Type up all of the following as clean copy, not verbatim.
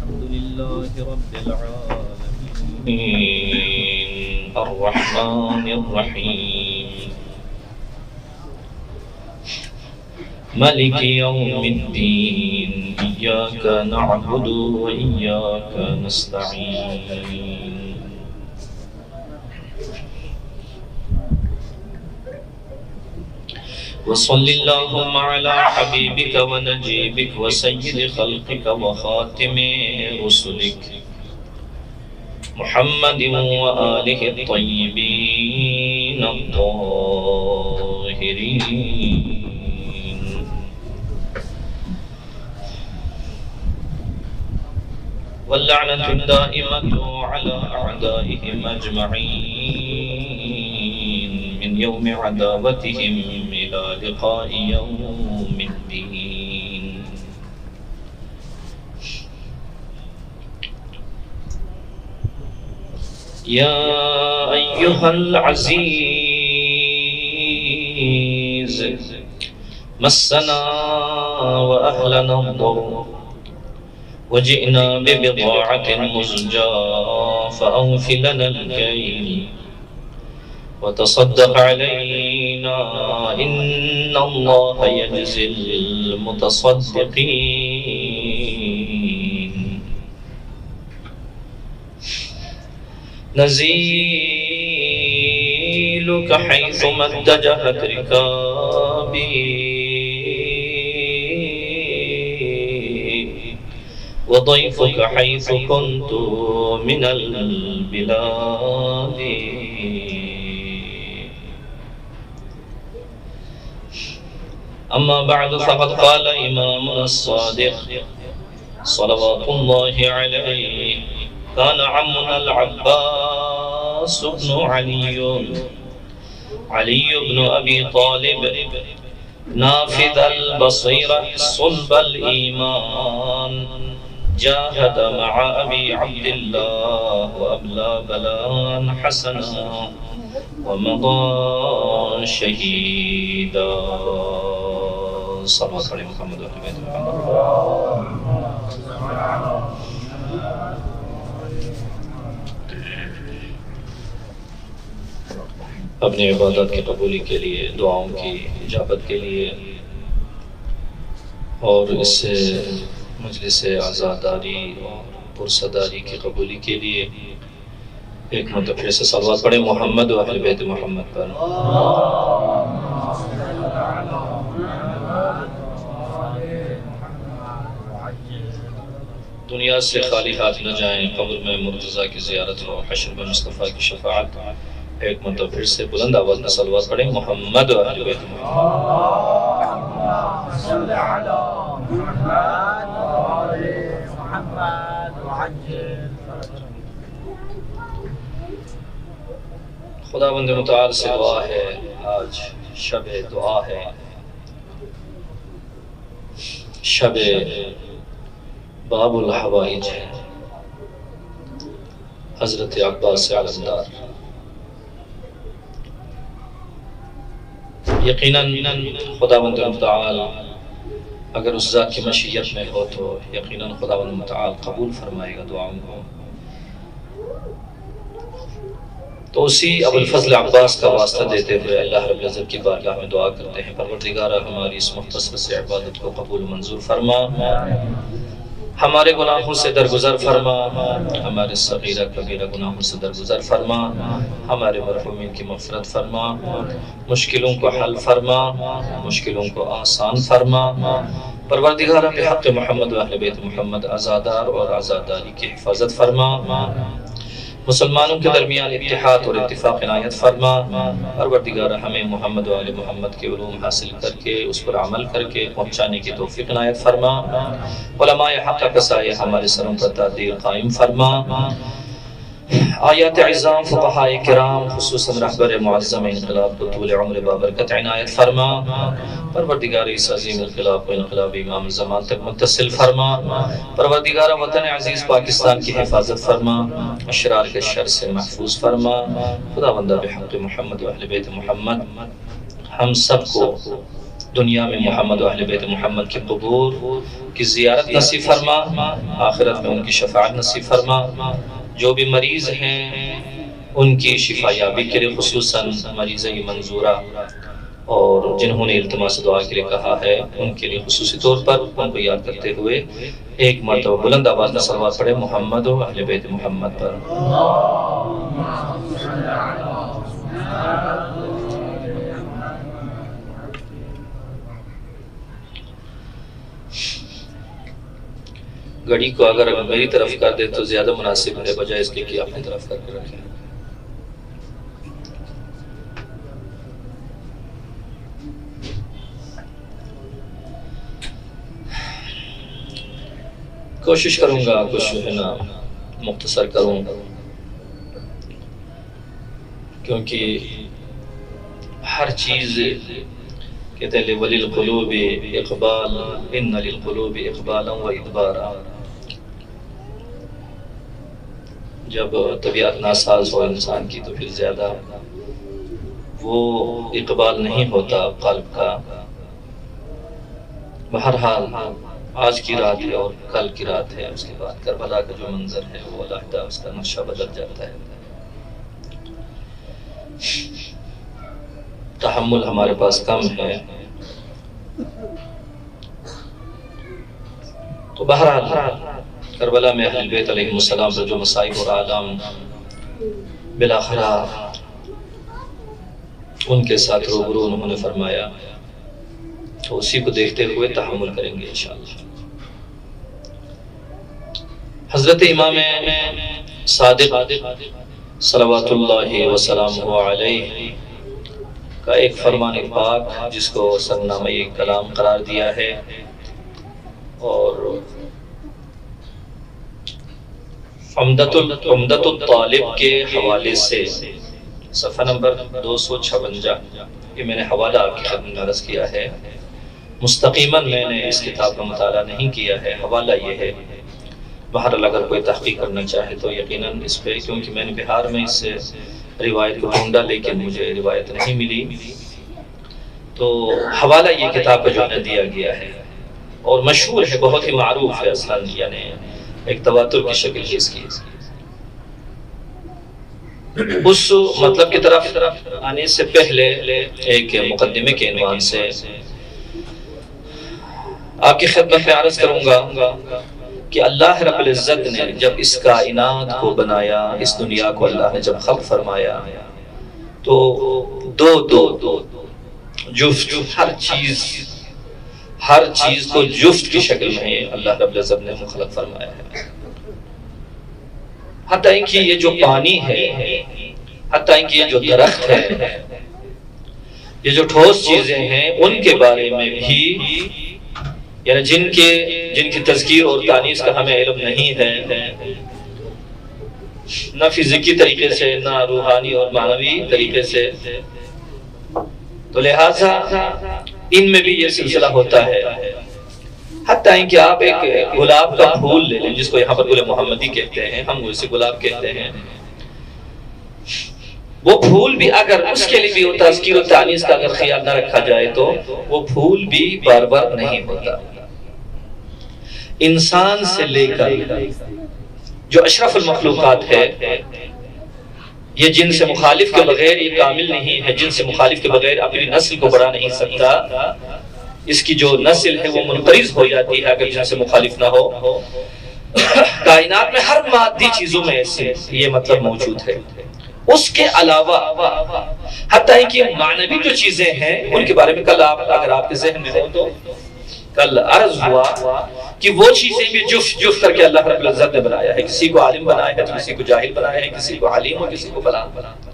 الحمد لله رب العالمين الرحمن الرحيم مالك يوم الدين إياك نعبد وإياك نستعين وصل اللهم على حبيبك ونجيبك وسيد خلقك وخاتم رسلك محمد وآله الطيبين الطاهرين واللعنة الدائمة على أعدائهم أجمعين من يوم عداوتهم إلى لقاء يوم الدين يا أيها العزيز مسنا وأهلنا الضر وجئنا ببضاعة مزجاة فأوف لنا الكيل وتصدق علينا إن الله يجزي المتصدقين نزيلك حيث مد جهت ركابي وضيفك حيث كنت من البلاد أما بعد فقد قال إمامنا الصادق صلوات الله عليه كان عمنا العباس بن علي بن أبي طالب نافذ البصيرة صلب الإيمان جاهد مع أبي عبد الله وأبلى بلاء حسنا ومضى شهيدا صلوات على محمد وعلى آل محمد اپنی عبادت کی قبولی کے لیے دعاؤں کی اجابت کے لیے اور اس مجلس عزاداری اور پرصداری کی قبولی کے لیے ایک مرتبہ سے صلوات پڑھیں محمد و اہل بیت محمد پر دنیا سے خالی ہاتھ نہ جائیں قبر میں مرتضیٰ کی زیارت ہو حشر میں مصطفیٰ کی شفاعت ایک مرتبہ پھر سے بلند آواز میں صلوات پڑھیں محمد و اہل بیت خداوند متعال سے دعا ہے آج شب دعا ہے شب باب الحوائج ہے حضرت عباس علمدار یقیناً خداوند متعال اگر اس ذات کی مشیت میں ہو تو یقیناً خداوند متعال قبول فرمائے گا دعاؤں کو تو اسی ابوالفضل عباس کا واسطہ دیتے ہوئے اللہ رب العزت کی بارگاہ میں دعا کرتے ہیں پروردگارہ ہماری اس مختصر سے عبادت کو قبول منظور فرما ہمارے گناہوں سے درگزر فرما ہمارے صغیرہ کبیرہ گناہوں سے درگزر فرما ہمارے مرحومین کی مغفرت فرما مشکلوں کو حل فرما مشکلوں کو آسان فرما پروردگارہ بحق محمد و اہل بیت محمد عزادار اور عزاداری کی حفاظت فرما مسلمانوں کے درمیان اتحاد اور اتفاق عنایت فرما پروردگارہ ہمیں محمد و آل محمد کے علوم حاصل کر کے اس پر عمل کر کے پہنچانے کی توفیق عنایت فرما علماء حق کا سایہ ہمارے سروں پر تعدیل قائم فرما آیات عظام فقہاء کرام خصوصاً رہبر معظم انقلاب کو طول عمر بابرکت عنایت فرما پروردگار اس عظیم انقلاب کو انقلاب امام زمان تک متصل فرما پروردگار وطن عزیز پاکستان کی حفاظت فرما اشرار کے شر سے محفوظ فرما خداوند بحق محمد و اہل بیت محمد ہم سب کو دنیا میں محمد و اہل بیت محمد کے قبور کی زیارت نصیب فرما، آخرت میں ان کی شفاعت نصیب فرما۔ جو بھی مریض ہیں ان کی شفا یابی کے لیے، خصوصاً مریض منظورہ اور جنہوں نے التماس دعا کے لیے کہا ہے، ان کے لیے خصوصی طور پر ان کو یاد کرتے ہوئے ایک مرتبہ بلند آواز میں صلوات پڑھے محمد و اہل بیت محمد پر۔ گھڑی کو اگر میری طرف کر دے تو زیادہ مناسب ہے، بجائے اس کے کہ اپنی طرف کر کے رکھیں۔ کوشش کروں گا کچھ ہے نا مختصر کروں، کیونکہ ہر چیز کہتے ہیں وَلِلْقُلُوبِ اقبال ان للقلوب اقبالا و ادبارا۔ جب طبیعت ناساز ہو انسان کی تو پھر زیادہ وہ اقبال نہیں ہوتا قلب کا۔ بہرحال آج کی رات ہے اور کل کی رات ہے، اس کے بعد کربلا کا جو منظر ہے وہ علیحدہ اس کا نقشہ بدل جاتا ہے۔ تحمل ہمارے پاس کم ہے، تو بہرحال کربلا میں اہل بیت علیہ السلام پر جو مصائب اور آلام بالآخر ان کے ساتھ روبرو انہوں نے فرمایا، تو اسی کو دیکھتے ہوئے تحمل کریں گے انشاءاللہ۔ حضرت امام صادق صلوات اللہ وسلامہ علیہ کا ایک فرمان پاک جس کو سرنامہ کلام قرار دیا ہے، اور عمدۃ الطالب کے حوالے سے صفحہ نمبر 256، یہ میں نے حوالہ آپ کی خدمت میں عرض کیا ہے، مستقیماً میں نے اس کتاب کا مطالعہ نہیں کیا ہے، حوالہ یہ ہے۔ بہرحال اگر کوئی تحقیق کرنا چاہے تو یقیناً اس پہ، کیونکہ میں نے بہار میں اس سے روایت کو ڈھونڈا لیکن مجھے روایت نہیں ملی، تو حوالہ یہ کتاب کا جو ہے دیا گیا ہے، اور مشہور ہے، بہت ہی معروف ہے، اصلاً یعنی ایک تواتر کی شکل ہے اس کی۔ اس مطلب کی طرف آنے سے پہلے ایک مقدمے کے عنوان سے آپ کی خدمت میں عرض کروں گا کہ اللہ رب العزت نے جب اس کائنات کو بنایا، اس دنیا کو اللہ نے جب خلق فرمایا، تو دو جفت، ہر چیز کو جفت کی شکل میں اللہ رب العزت نے خلق فرمایا ہے۔ حتیٰ کہ یہ جو پانی ہے، حتیٰ کہ یہ جو درخت ہے، یہ جو ٹھوس چیزیں ہیں، ان کے بارے میں بھی، یعنی جن کی تذکیر اور تانیث کا ہمیں علم نہیں ہے، نہ فزیکی طریقے سے نہ روحانی اور معنوی طریقے سے، تو لہٰذا ان میں بھی یہ سلسلہ ہوتا ہے۔ حتیٰ کہ آپ ایک گلاب کا پھول لے لیں، جس کو یہاں پر گل محمدی کہتے ہیں، ہم اسے گلاب کہتے ہیں، وہ پھول بھی اگر اس کے لیے بھی وہ تذکیر و تانیث کا اگر خیال نہ رکھا جائے تو وہ پھول بھی بار بار نہیں ہوتا۔ انسان سے لے کر جو اشرف المخلوقات ہے، یہ جن سے مخالف کے بغیر یہ کامل نہیں ہے، جن سے مخالف کے بغیر اپنی نسل کو بڑھا نہیں سکتا، اس کی جو نسل ہے وہ منقرض ہو جاتی ہے اگر جن سے مخالف نہ ہو۔ کائنات میں ہر مادی چیزوں میں ایسے یہ مطلب موجود ہے۔ اس کے علاوہ حتیٰ کہ معنوی جو چیزیں ہیں ان کے بارے میں کل اگر آپ کے ذہن میں ہو تو کل عرض ہوا کہ وہ چیزیں بھی جفت کر کے اللہ رب العزت نے بنایا ہے۔ کسی کو عالم بنایا ہے، کسی کو جاہل بنایا ہے، کسی کو علیم اور کسی کو فلاں بنایا۔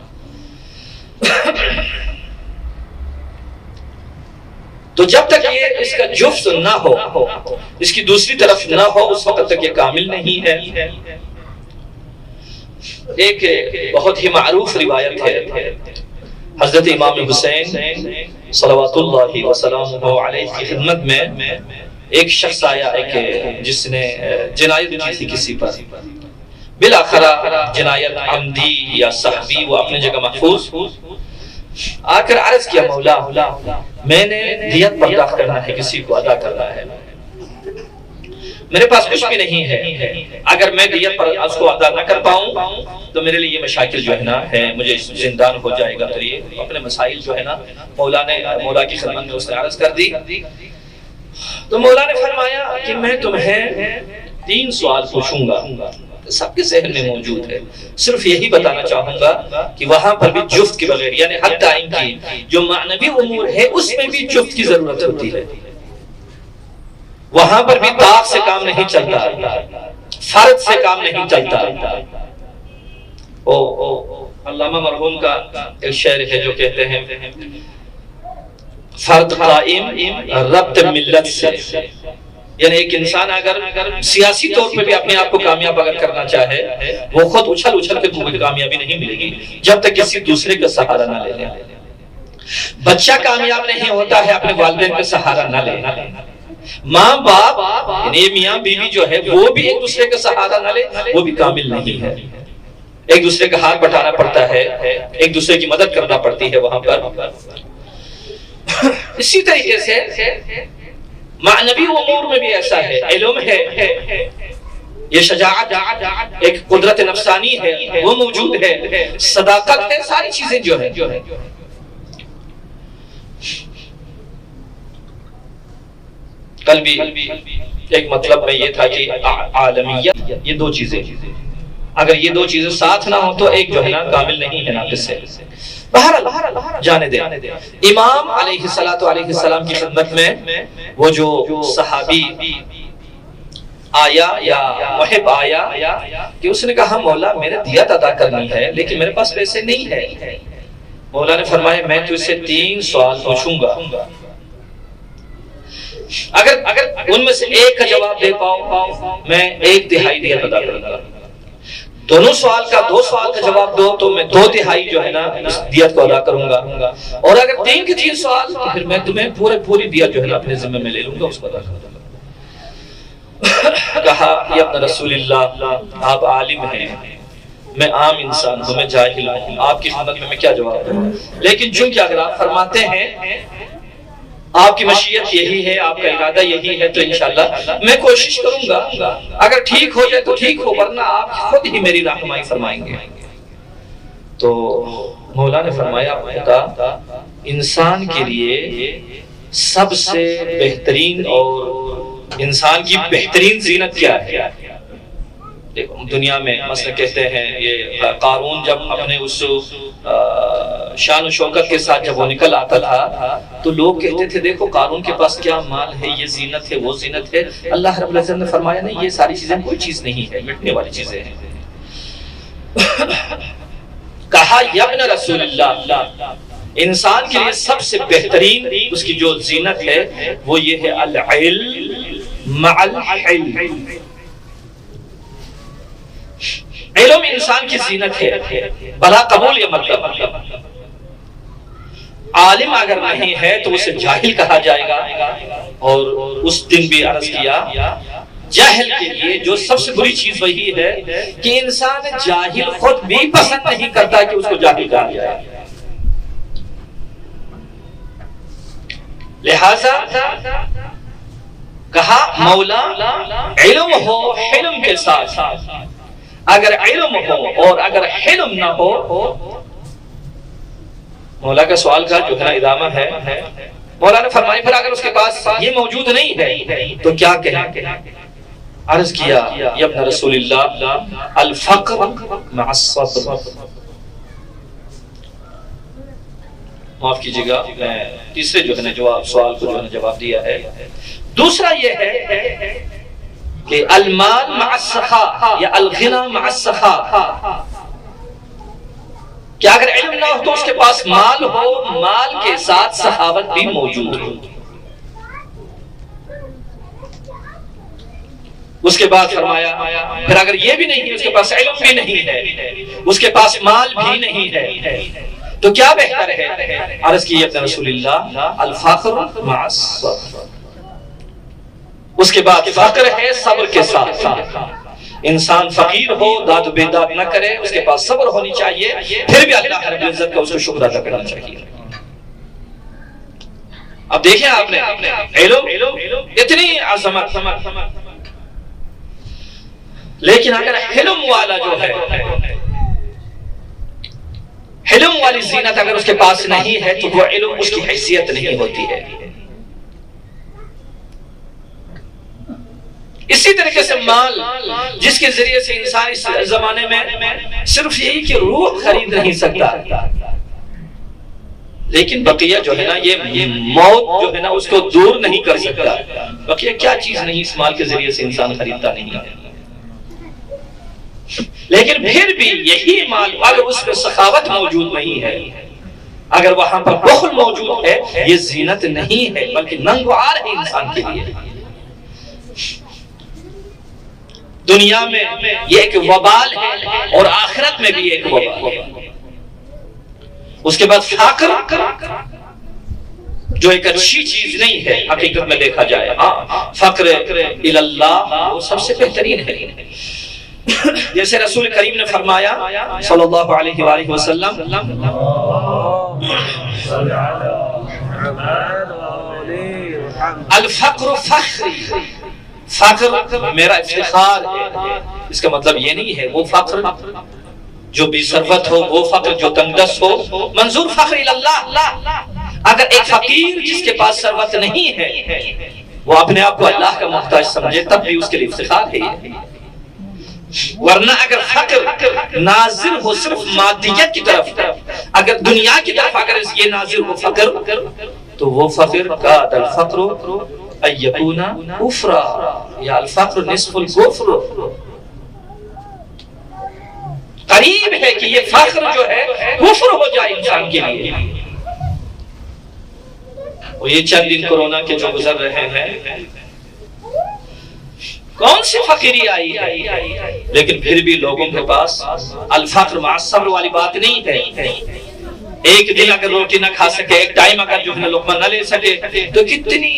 تو جب تک یہ اس کا جفت نہ ہو، اس کی دوسری طرف نہ ہو، اس وقت تک یہ کامل نہیں ہے۔ ایک بہت ہی معروف روایت ہے، حضرت امام حسین صلوات اللہ وسلامہ علیہ کی خدمت میں ایک شخص آیا جس نے جنایت کی تھی کسی پر، بالآخر جنایت عمدی یا صحبی وہ اپنی جگہ محفوظ، آ کر عرض کیا مولا میں نے دیت پرداخت کرنا ہے، کسی کو ادا کرنا ہے، میرے پاس کچھ بھی نہیں ہے، اگر میں دیت پر اس کو ادا نہ کر پاؤں تو میرے لیے یہ مشاکل جو ہے نا ہے، مجھے زندان ہو جائے گا۔ تو یہ اپنے مسائل جو ہے نا مولا کی خدمت میں اس نے عرض کر دی۔ تو مولا نے فرمایا کہ میں تمہیں 3 سوال پوچھوں گا، سب کے ذہن میں موجود ہے، صرف یہی بتانا چاہوں گا کہ وہاں پر بھی جفت کے بغیر، یعنی حتی ان کی جو معنوی امور ہے اس میں بھی جفت کی ضرورت ہوتی ہے، وہاں پر بھی طاق سے کام نہیں چلتا، فرد سے کام نہیں چلتا۔ علامہ مرحوم کا ایک شعر ہے جو کہتے ہیں فرد قائم ربط ملت سے، یعنی ایک انسان اگر سیاسی طور پہ بھی اپنے آپ کو کامیاب اگر کرنا چاہے، وہ خود اچھل کے کوئی کامیابی نہیں ملے گی جب تک کسی دوسرے کا سہارا نہ لے لے۔ بچہ کامیاب نہیں ہوتا ہے اپنے والدین کا سہارا نہ لے، ماں باپ یعنی میاں بیوی جو ہے وہ بھی ایک دوسرے کا سہارا نہ لے، وہ بھی کامل نہیں ہے۔ ایک دوسرے کا ہاتھ بٹانا پڑتا ہے، ایک دوسرے کی مدد کرنا پڑتی ہے وہاں پر۔ اسی طریقے سے معنوی امور میں بھی ایسا ہے، علم ہے، یہ شجاعت، ایک قدرت نفسانی ہے وہ موجود ہے، صداقت ہے، ساری چیزیں جو ہے۔ کل بھی ایک مطلب میں یہ تھا کہ عالمیت، یہ 2 چیزیں، اگر یہ 2 چیزیں ساتھ نہ ہو تو ایک جو ہے نا کامل نہیں ہے، ناقص ہے۔ بہرحال جانے دیں، امام علیہ السلام کی خدمت میں وہ جو صحابی آیا یا محب آیا کہ اس نے کہا مولا میں نے دیت ادا کرنی ہے لیکن میرے پاس پیسے نہیں ہے۔ مولا نے فرمایا میں تجھ سے 3 سوال پوچھوں گا، اگر ان میں سے ایک کا جواب دے پاؤ میں 1/3 دیت ادا کروں گا، دونوں سوال کا 2 سوال کا جواب دو تو میں 2/3 جو ہے نا اس دیت کو ادا کروں گا، اور اگر 3 کے 3 سوال تو پھر میں تمہیں پوری دیت جو ہے نا اپنے ذمہ میں لے لوں گا، اس کو ادا کروں گا۔ کہا یا ابن رسول اللہ آپ عالم ہیں، میں عام انسان ہوں، میں جاہل ہوں، آپ کی خدمت میں میں کیا جواب دوں؟ لیکن چونکہ اگر آپ فرماتے ہیں آپ کی مشیت یہی ہے، آپ کا ارادہ یہی ہے تو انشاءاللہ میں کوشش کروں گا، اگر ٹھیک ہو جائے تو ٹھیک ہو، ورنہ آپ خود ہی میری رہنمائی فرمائیں گے۔ تو مولا نے فرمایا خدا انسان کے لیے سب سے بہترین اور انسان کی بہترین زینت کیا ہے؟ دیکھو دنیا میں مثلا کہتے ہیں یہ قارون جب اپنے اس شان و شوکت کے ساتھ جب وہ نکل آتا تھا تو لوگ کہتے تھے دیکھو قارون کے پاس کیا مال ہے، یہ زینت ہے، وہ زینت ہے۔ اللہ رب العزت نے فرمایا نہیں، یہ ساری چیزیں کوئی چیز نہیں ہے، مٹنے والی چیزیں ہیں۔ کہا یا ابن رسول اللہ انسان کے لیے سب سے بہترین اس کی جو زینت ہے وہ یہ ہے العلم مع الحلم، علم انسان کی زینت ہے، بلا قبول یہ مطلب، عالم اگر نہیں ہے تو اسے جاہل کہا جائے گا، اور اس دن بھی عرض کیا جاہل کے لیے جو سب سے بری چیز وہی ہے کہ انسان جاہل خود بھی پسند نہیں کرتا کہ اس کو جاہل کہا جائے۔ لہذا کہا مولا علم ہو حلم کے ساتھ، اگر علم ہو اور اگر حلم نہ ہو، مولا کا سوال کا جو ہے نا ادامہ ہے، مولا نے فرمایا پھر اگر اس کے پاس یہ موجود نہیں ہے تو کیا کہیں؟ عرض کیا یا ابن رسول اللہ الفقر مع الصبر۔ معاف کیجئے گا میں تیسرے جو ہے نا جواب سوال کو جو ہے نا جواب دیا ہے۔ دوسرا یہ ہے کہ المال مع السخاء یا الغنى مع السخاء، کہ اگر علم نہ ہو تو اس کے پاس مال ہو، مال کے ساتھ سخاوت بھی موجود ہو۔ اس کے بعد فرمایا پھر اگر یہ بھی نہیں ہے، اس کے پاس علم بھی نہیں ہے، اس کے پاس مال بھی نہیں ہے تو کیا بہتر ہے؟ عرض کی ابن رسول اللہ الفقر مع الصبر۔ اس کے بعد فقر ہے صبر کے ساتھ، انسان فقیر ہو، داد و بیداد نہ کرے، اس کے پاس صبر ہونی چاہیے، پھر بھی اللہ رب العزت کا اس کو شکر ادا کرنا چاہیے۔ اب دیکھیں آپ نے علم اتنی عظمت، لیکن اگر حلم والا جو ہے، حلم والی زینت اگر اس کے پاس نہیں ہے تو وہ علم اس کی حیثیت نہیں ہوتی ہے۔ اسی طریقے سے مال جس کے ذریعے سے انسان اس زمانے میں صرف یہی کہ روح خرید نہیں سکتا، لیکن بقیہ جو ہے نا، یہ موت جو ہے نا اس کو دور نہیں کر سکتا۔ بقیہ کیا چیز نہیں اس مال کے ذریعے سے انسان خریدتا نہیں ہے، لیکن پھر بھی یہی مال اگر اس میں سخاوت موجود نہیں ہے، اگر وہاں پر بخل موجود ہے، یہ زینت نہیں ہے بلکہ ننگوار ہے انسان کے لیے۔ دنیا میں یہ ایک وبال ہے اور آخرت میں بھی ایک وبال ہے۔ اس کے بعد فقر جو ایک اچھی چیز نہیں ہے حقیقت میں دیکھا جائے، فقر اللہ وہ سب سے بہترین ہے۔ جیسے رسول کریم نے فرمایا صلی اللہ علیہ وآلہ وسلم، الفقر فخری، فقر میرا افتخار ہے۔ اس کا مطلب یہ نہیں ہے وہ فقر جو بے ثروت ہو، وہ فقر جو تنگ دست ہو، منظور فخر اللہ۔ اگر ایک فقیر جس کے پاس ثروت نہیں ہے وہ اپنے آپ کو اللہ کا محتاج سمجھے تب بھی اس کے لیے افتخار ہے یہ۔ ورنہ اگر فقر ناظر ہو صرف مادیت کی طرف، اگر دنیا کی طرف اگر یہ ناظر ہو فقر، تو وہ فقر کا الفقر ان یکون کفرا، یا الفقر نصف الکفر، قریب ہے کہ یہ فخر جو ہے کفر ہو جائے انسان کے لیے۔ اور یہ چند دن کورونا کے جو گزر رہے ہیں، کون سی فقیری آئی ہے، لیکن پھر بھی لوگوں کے پاس الفقر مع الصبر والی بات نہیں ہے۔ ایک دن اگر روٹی نہ کھا سکے، ایک ٹائم اگر جو ہے لقمہ نہ لے سکے، تو کتنی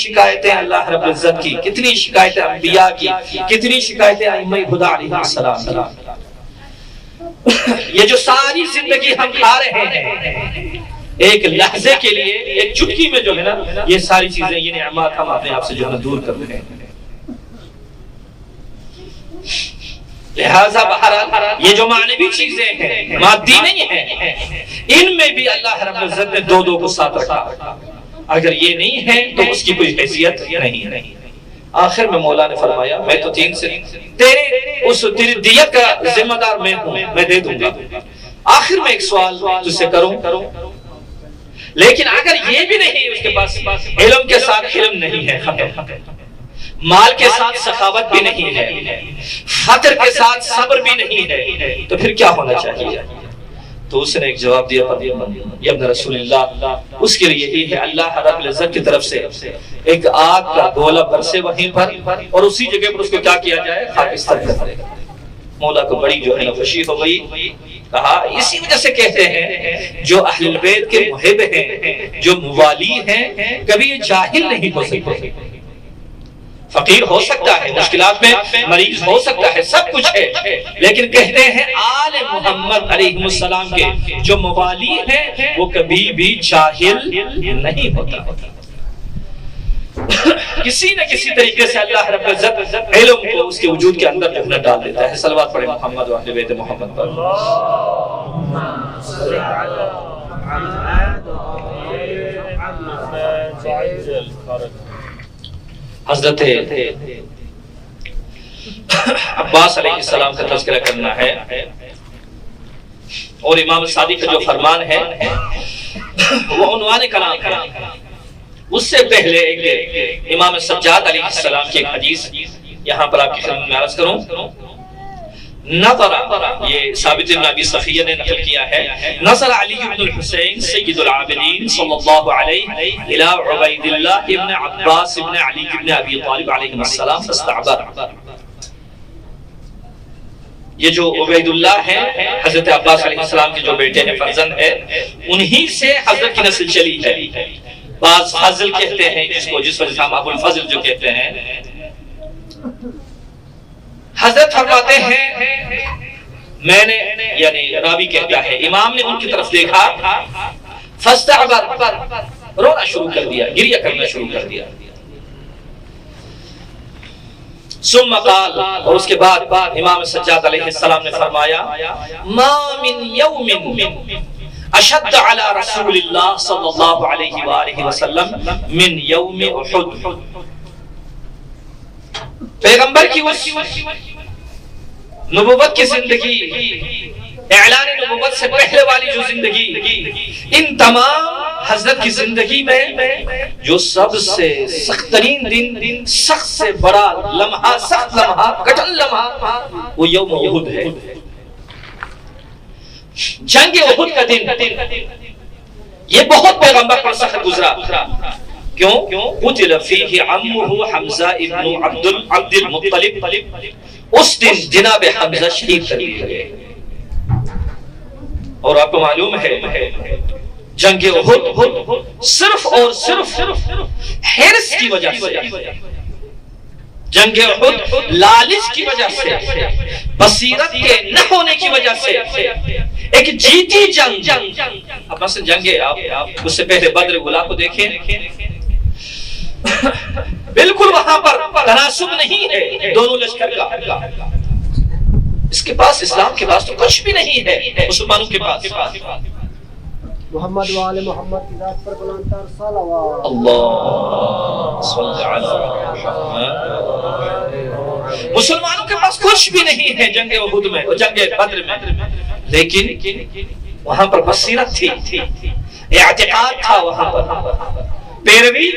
شکایتیں اللہ رب العزت کی، کتنی شکایتیں انبیاء کی، کتنی شکایتیں ائمہ خدا علیہ السلام۔ یہ جو ساری زندگی ہم کھا رہے ہیں، ایک لحظے کے لیے، ایک چٹکی میں جو ہے نا یہ ساری چیزیں، یہ نعمات ہم اپنے آپ سے جو ہے دور کر رہے ہیں۔ لہذا بہرحال یہ جو معنوی چیزیں ہیں، مادی نہیں ہیں، ان میں بھی اللہ رب العزت نے دو کو ساتھ رکھا۔ اگر یہ نہیں ہے تو اس کی کوئی حیثیت نہیں ہے۔ آخر میں مولا نے فرمایا میں تو تیری دیت کا ذمہ دار میں ہوں، میں دے دوں گا۔ آخر میں ایک سوال تجھ سے کروں، لیکن اگر یہ بھی نہیں، اس کے پاس علم کے ساتھ علم نہیں ہے، ختم، مال کے ساتھ سخاوت بھی نہیں ہے، فقر کے ساتھ صبر بھی نہیں ہے، تو پھر کیا ہونا چاہیے؟ تو اس نے ایک جواب دیا، یا ابن رسول اللہ، اس کے لیے یہی ہے اللہ رب العزت کی طرف سے ایک آگ کا گولہ برسے وہیں پر، اور اسی جگہ پر اس کو کیا کیا جائے، خاکستر کر دے۔ مولا کو بڑی جو ہے نا خوشی ہو گئی۔ کہا اسی وجہ سے کہتے ہیں جو اہل البیت کے محب ہیں، جو موالی ہیں، کبھی یہ جاہل نہیں ہو سکتے۔ فقیر ہو سکتا ہے، مشکلات میں مریض ہو سکتا ہے، سب کچھ ہے، لیکن کہتے ہیں آل محمد علیہ السلام کے جو موالی ہیں وہ کبھی بھی جاہل نہیں ہوتا۔ کسی نہ کسی طریقے سے اللہ رب العزت علم کو اس کے وجود کے اندر جو ہے ڈال دیتا ہے۔ صلوات پڑھیں محمد و اہل بیت محمد پر۔ حضرت عباس علیہ السلام کا تذکرہ کرنا ہے، اور امام صادق کا جو فرمان ہے وہ عنوان کلام ہے۔ اس سے پہلے ایک امام سجاد علیہ السلام کی ایک حدیث یہاں پر آپ کی خدمت میں عرض کروں۔ نظر، یہ ثابت بن ابی صفیہ نے نقل کیا ہے، نظر علی بن الحسین سید العابدین صلی اللہ علیہ الى عبید اللہ ابن عباس ابن علی ابن ابی طالب علیہ السلام فاستعبر۔ یہ جو عبید اللہ ہیں حضرت عباس علیہ السلام کے جو بیٹے ہیں، فرزند ہے، انہی سے حضرت کی نسل چلی ہے۔ بعض فضل کہتے ہیں جس وجہ سے ہم ابو الفضل جو کہتے ہیں۔ حضرت فرماتے ہیں میں نے یعنی راوی کہتا ہے امام نے ان کی طرف دیکھا فاستعبر رونا شروع کر دیا گریہ کرنا شروع کر دیا ثم قال اور اس کے بعد امام سجاد علیہ السلام نے فرمایا ما من یوم اشد علی رسول اللہ صلی اللہ علیہ وآلہ وسلم من یوم احد پیغمبر کی اس نبوت کی زندگی اعلان نبوت سے پہلے والی جو زندگی ان تمام حضرت کی زندگی میں جو سب سے سخت ترین دن سخت سے بڑا لمحہ سخت لمحہ کٹن لمحہ وہ یوم احد ہے جنگ احد کا دن یہ بہت پیغمبر پر سخت گزرا کیوں قتل فیہ عمہ حمزہ ابن عبد المطلب اس دن جناب حمزہ شہید کر دیے گئے اور آپ کو معلوم ہے جنگ احد صرف اور صرف حرص کی وجہ سے جنگ احد لالچ کی وجہ سے بصیرت کے نہ ہونے کی وجہ سے ایک جیتی جنگ اب مثلا جنگ آپ اس سے پہلے بدر اولیٰ کو دیکھیں بالکل وہاں پر تناسب نہیں ہے دونوں لشکر کا اس کے پاس اسلام کے پاس تو کچھ بھی نہیں ہے مسلمانوں کے پاس محمد وآل محمد کی ذات پر بلند تر صلوات اللہ صلی علی محمد مسلمانوں کے پاس کچھ بھی نہیں ہے جنگ احد میں جنگ بدر میں لیکن وہاں پر بصیرت تھی اعتقاد تھا وہاں پر پیروی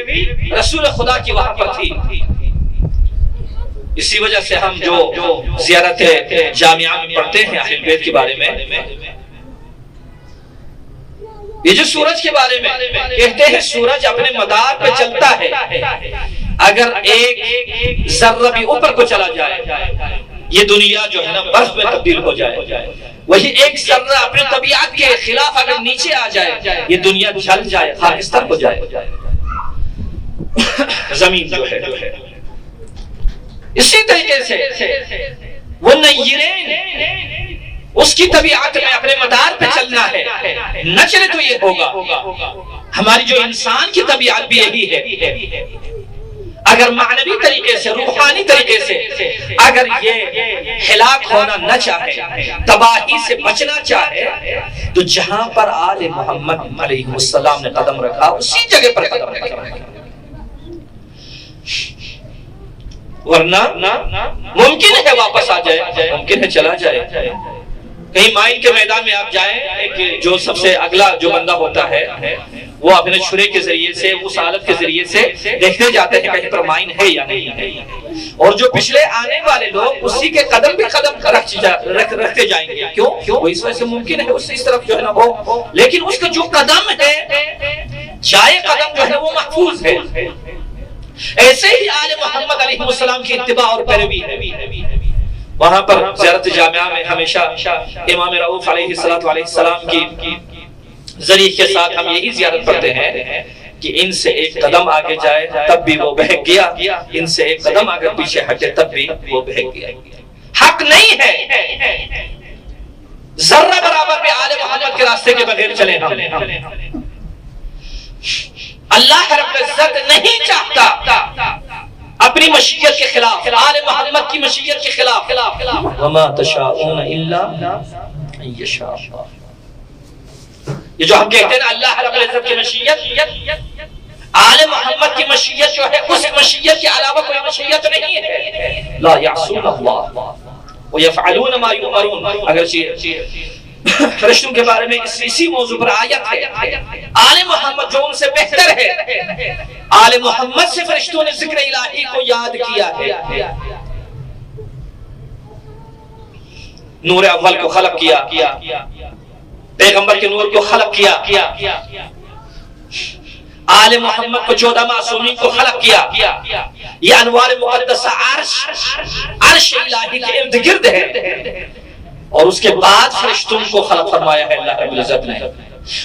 رسول خدا کی وہاں پر تھی اسی وجہ سے ہم جو زیارت جامعہ میں پڑھتے ہیں اہل بیت کے بارے میں یہ جو سورج کے بارے میں کہتے ہیں سورج اپنے مدار پہ چلتا ہے اگر ایک ذرہ بھی اوپر کو چلا جائے یہ دنیا جو ہے نا برف میں تبدیل ہو جائے وہی ایک ذرہ اپنے طبیعت کے خلاف اگر نیچے آ جائے یہ دنیا جل جائے خاکستر ہو جائے زمین جو ہے اسی طریقے سے وہ نیرین اس کی طبیعت میں اپنے مدار پہ چلنا ہے نہ چلے تو یہ ہوگا ہماری جو انسان کی طبیعت بھی یہی ہے اگر معنوی طریقے سے روحانی طریقے سے اگر یہ ہلاک ہونا نہ چاہے تباہی سے بچنا چاہے تو جہاں پر آل محمد علیہ السلام نے قدم رکھا اسی جگہ پر قدم رکھا ورنہ ممکن ہے واپس آ جائے ممکن ہے چلا جائے کہیں مائن کے میدان میں آپ جائیں ایک جو سب سے اگلا جو بندہ ہوتا ہے وہ اپنے چھرے کے ذریعے سے اس آلت کے ذریعے سے دیکھتے جاتے ہیں کہیں پر مائن ہے یا نہیں ہے اور جو پچھلے آنے والے لوگ اسی کے قدم پہ قدم رکھتے جائیں گے کیوں وہ اس وجہ سے ممکن ہے اس سے اس طرف جو ہے نا ہو لیکن اس کا جو قدم ہے جائے قدم جو ہے وہ محفوظ ہے ایسے ہی آل محمد علیہ السلام کی اتباع اور پیروی ہے وہاں پر زیارت جامعہ میں ہمیشہ امام رؤوف علیہ السلام کی ذریعے کے ساتھ ہم یہی زیارت پڑھتے ہیں کہ ان سے ایک قدم آگے جائے تب بھی وہ بہک گیا ان سے ایک قدم آگے پیچھے ہٹے تب بھی وہ بہک گیا حق نہیں ہے ذرہ برابر بھی آل محمد کے راستے کے بغیر چلے ہم اللہ رب العزت نہیں چاہتا اپنی مشیت کے خلاف آل محمد کی مشیت کے خلاف وما تشاءون الا ان یشاء اللہ یہ جو ہم کہتے ہیں اللہ رب العزت کی مشیت آل محمد کی مشیت جو ہے اس مشیت کے علاوہ کوئی مشیت نہیں ہے لا یعصون اللہ ویفعلون ما یؤمرون اگرچہ فرشتوں کے بارے میں اسی موضوع پر آیت ہے آل محمد جو ان سے بہتر ہے آل محمد سے فرشتوں نے ذکر الہی کو یاد کیا ہے نور اول کو خلق کیا پیغمبر کے نور کو خلق کیا آل محمد کو 14 معصومین کو خلق کیا یہ انوار مقدسہ عرش الہی کے ارد گرد ہے اور اس کے بعد فرشتوں کو خلق فرمایا ہے اللہ رب العزت نے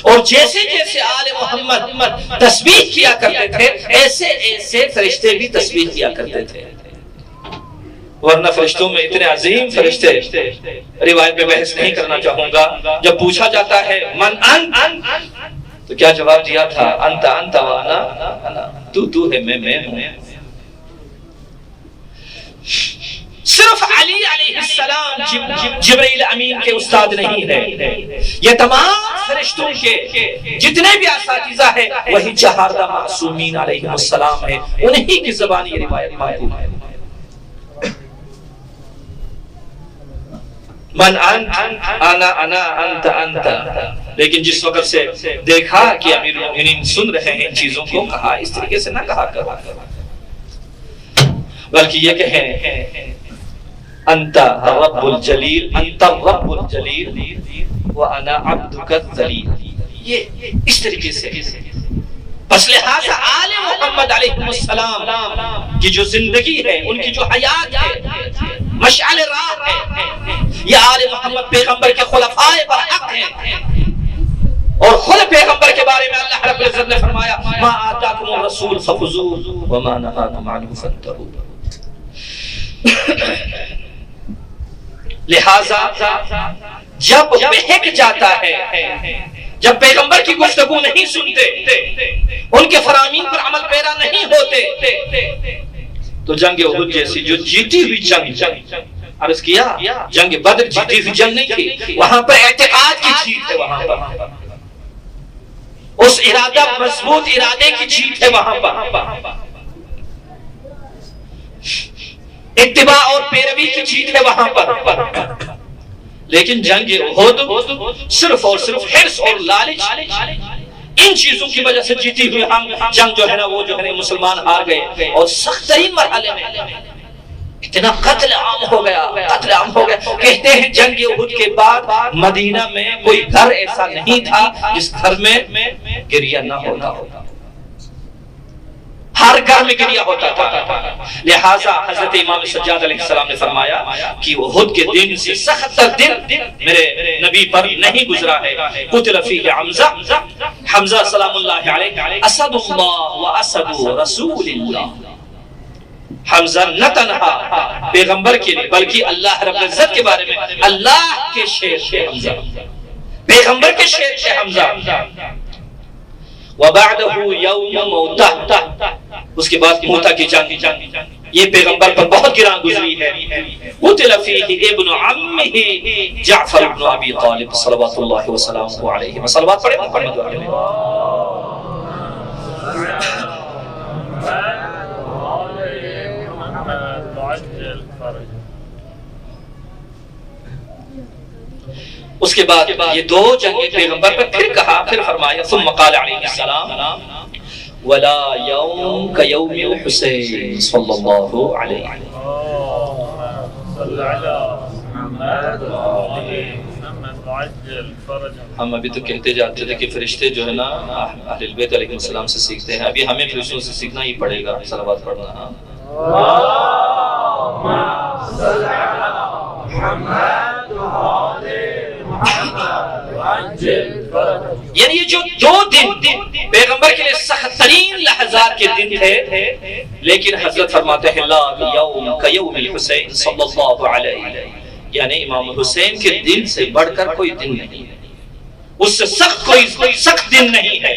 اور جیسے جیسے آل محمد تسبیح کیا کرتے تھے ایسے ایسے فرشتے بھی تسبیح کیا کرتے تھے ورنہ فرشتوں میں اتنے عظیم فرشتے، روایت میں بحث نہیں کرنا چاہوں گا، جب پوچھا جاتا ہے من انت تو کیا جواب دیا تھا؟ انت انت وانا انا، تو ہے میں ہوں۔ صرف علی علیہ السلام جبرائیل امین کے استاد نہیں ہے، یہ تمام فرشتوں کے جتنے بھی اساتذہ ہیں وہی چہاردہ معصومین علیہ السلام ہیں، انہی کی زبان یہ روایت موجود ہے۔ من انت انا انا انت انت، لیکن جس وقت سے دیکھا کہ امیر المومنین سن رہے ہیں ان چیزوں کو، کہا اس طریقے سے نہ کہا کرو، بلکہ یہ کہیں انت رب الجلیل، انت رب الجلیل وانا عبدک الذلیل، یہ اس طریقے سے۔ بس لہذا آل محمد علیہ السلام کی جو زندگی ہے، ان کی جو حیات ہے، مشعل راہ ہے، یہ آل محمد پیغمبر کے خلفاء برحق ہیں، اور خود پیغمبر کے بارے میں اللہ رب العزت نے فرمایا ما آتاکم الرسول فخذوہ وما نہاکم عنہ فانتہوا۔ لہذا جب بہک جاتا ہے، جب پیغمبر کی گفتگو نہیں سنتے، ان کے فرامین پر عمل پیرا نہیں ہوتے، تو جنگ احد جیسی جو جیتی ہوئی جنگ، عرض کیا جنگ بدر جیتی ہوئی جنگ نہیں تھی، وہاں پر اعتقاد کی جیت ہے، وہاں پر اس ارادہ مضبوط ارادے کی جیت ہے، وہاں پر اتباع اور پیروی کی جیت ہے وہاں پر۔ لیکن جنگ احد صرف اور صرف حرص اور لالچ، ان چیزوں کی وجہ سے جیتی ہوئی ہم جنگ جو ہے نا، وہ جو ہے نا مسلمان ہار گئے، اور سخت ترین مرحلے میں اتنا قتل عام ہو گیا، کہتے ہیں جنگ احد کے بعد مدینہ میں کوئی گھر ایسا نہیں تھا جس گھر میں گریہ نہ ہوتا، ہر گھر میں گریہ ہوتا تھا۔ لہٰذا حضرت امام سجاد علیہ السلام نے فرمایا کہ احد کے دن سے سخت تر دن میرے نبی پر نہیں گزرا ہے۔ قتل فیہ حمزہ، حمزہ سلام اللہ علیہ اسد اللہ و اسد رسول اللہ، حمزہ نہ تنہا پیغمبر کے لیے بلکہ اللہ رب العزت کے بارے میں اللہ کے شیر تھے حمزہ، پیغمبر کے شیر تھے حمزہ۔ وَبَعْدَهُ يَوْمُ مَوْتَهُ، اس کے بعد موتا کی جنگ، یہ پیغمبر پر بہت گراں گزری ہے۔ قتل فیہ ابن عمہ جعفر ابن ابی طالب صلوات اللہ وسلامہ علیہ، صلوات پڑھیں محمد علیہ۔ اس کے بعد یہ دو جنگیں پیغمبر پر پھر کہا، پھر فرمایا ثم قال علیہ السلام ولا یوم کیوم الحسین صلی اللہ علیہ ہم ابھی تو کہتے جاتے تھے کہ فرشتے جو ہے نا اہل البیت علیہ السلام سے سیکھتے ہیں، ابھی ہمیں فرشتوں سے سیکھنا ہی پڑے گا صلوات پڑھنا۔ یعنی یہ جو دو دن پیغمبر کے لیے سخت ترین لحظات کے دن تھے، لیکن حضرت فرماتے ہیں لا یوم کیوم الحسین صلی اللہ علیہ، یعنی امام حسین کے دن سے بڑھ کر کوئی دن نہیں ہے، اس سے سخت کوئی سخت دن نہیں ہے۔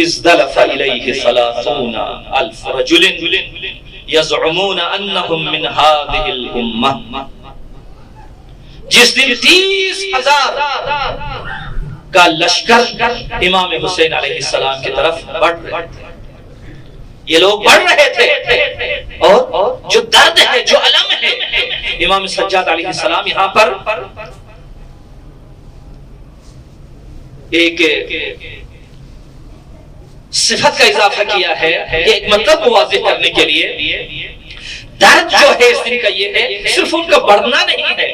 ازدلف الیہ 30,000 رجل یزعمون انہم من هذه الامہ، جس دن 30,000 کا لشکر امام حسین علیہ السلام کی طرف بڑھ رہے تھے، یہ لوگ بڑھ رہے تھے، اور جو درد ہے، جو علم ہے، امام سجاد علیہ السلام یہاں پر ایک صفت کا اضافہ کیا ہے، ایک مطلب واضح کرنے کے لیے۔ درد جو ہے اس دن کا یہ ہے، صرف ان کا بڑھنا نہیں ہے،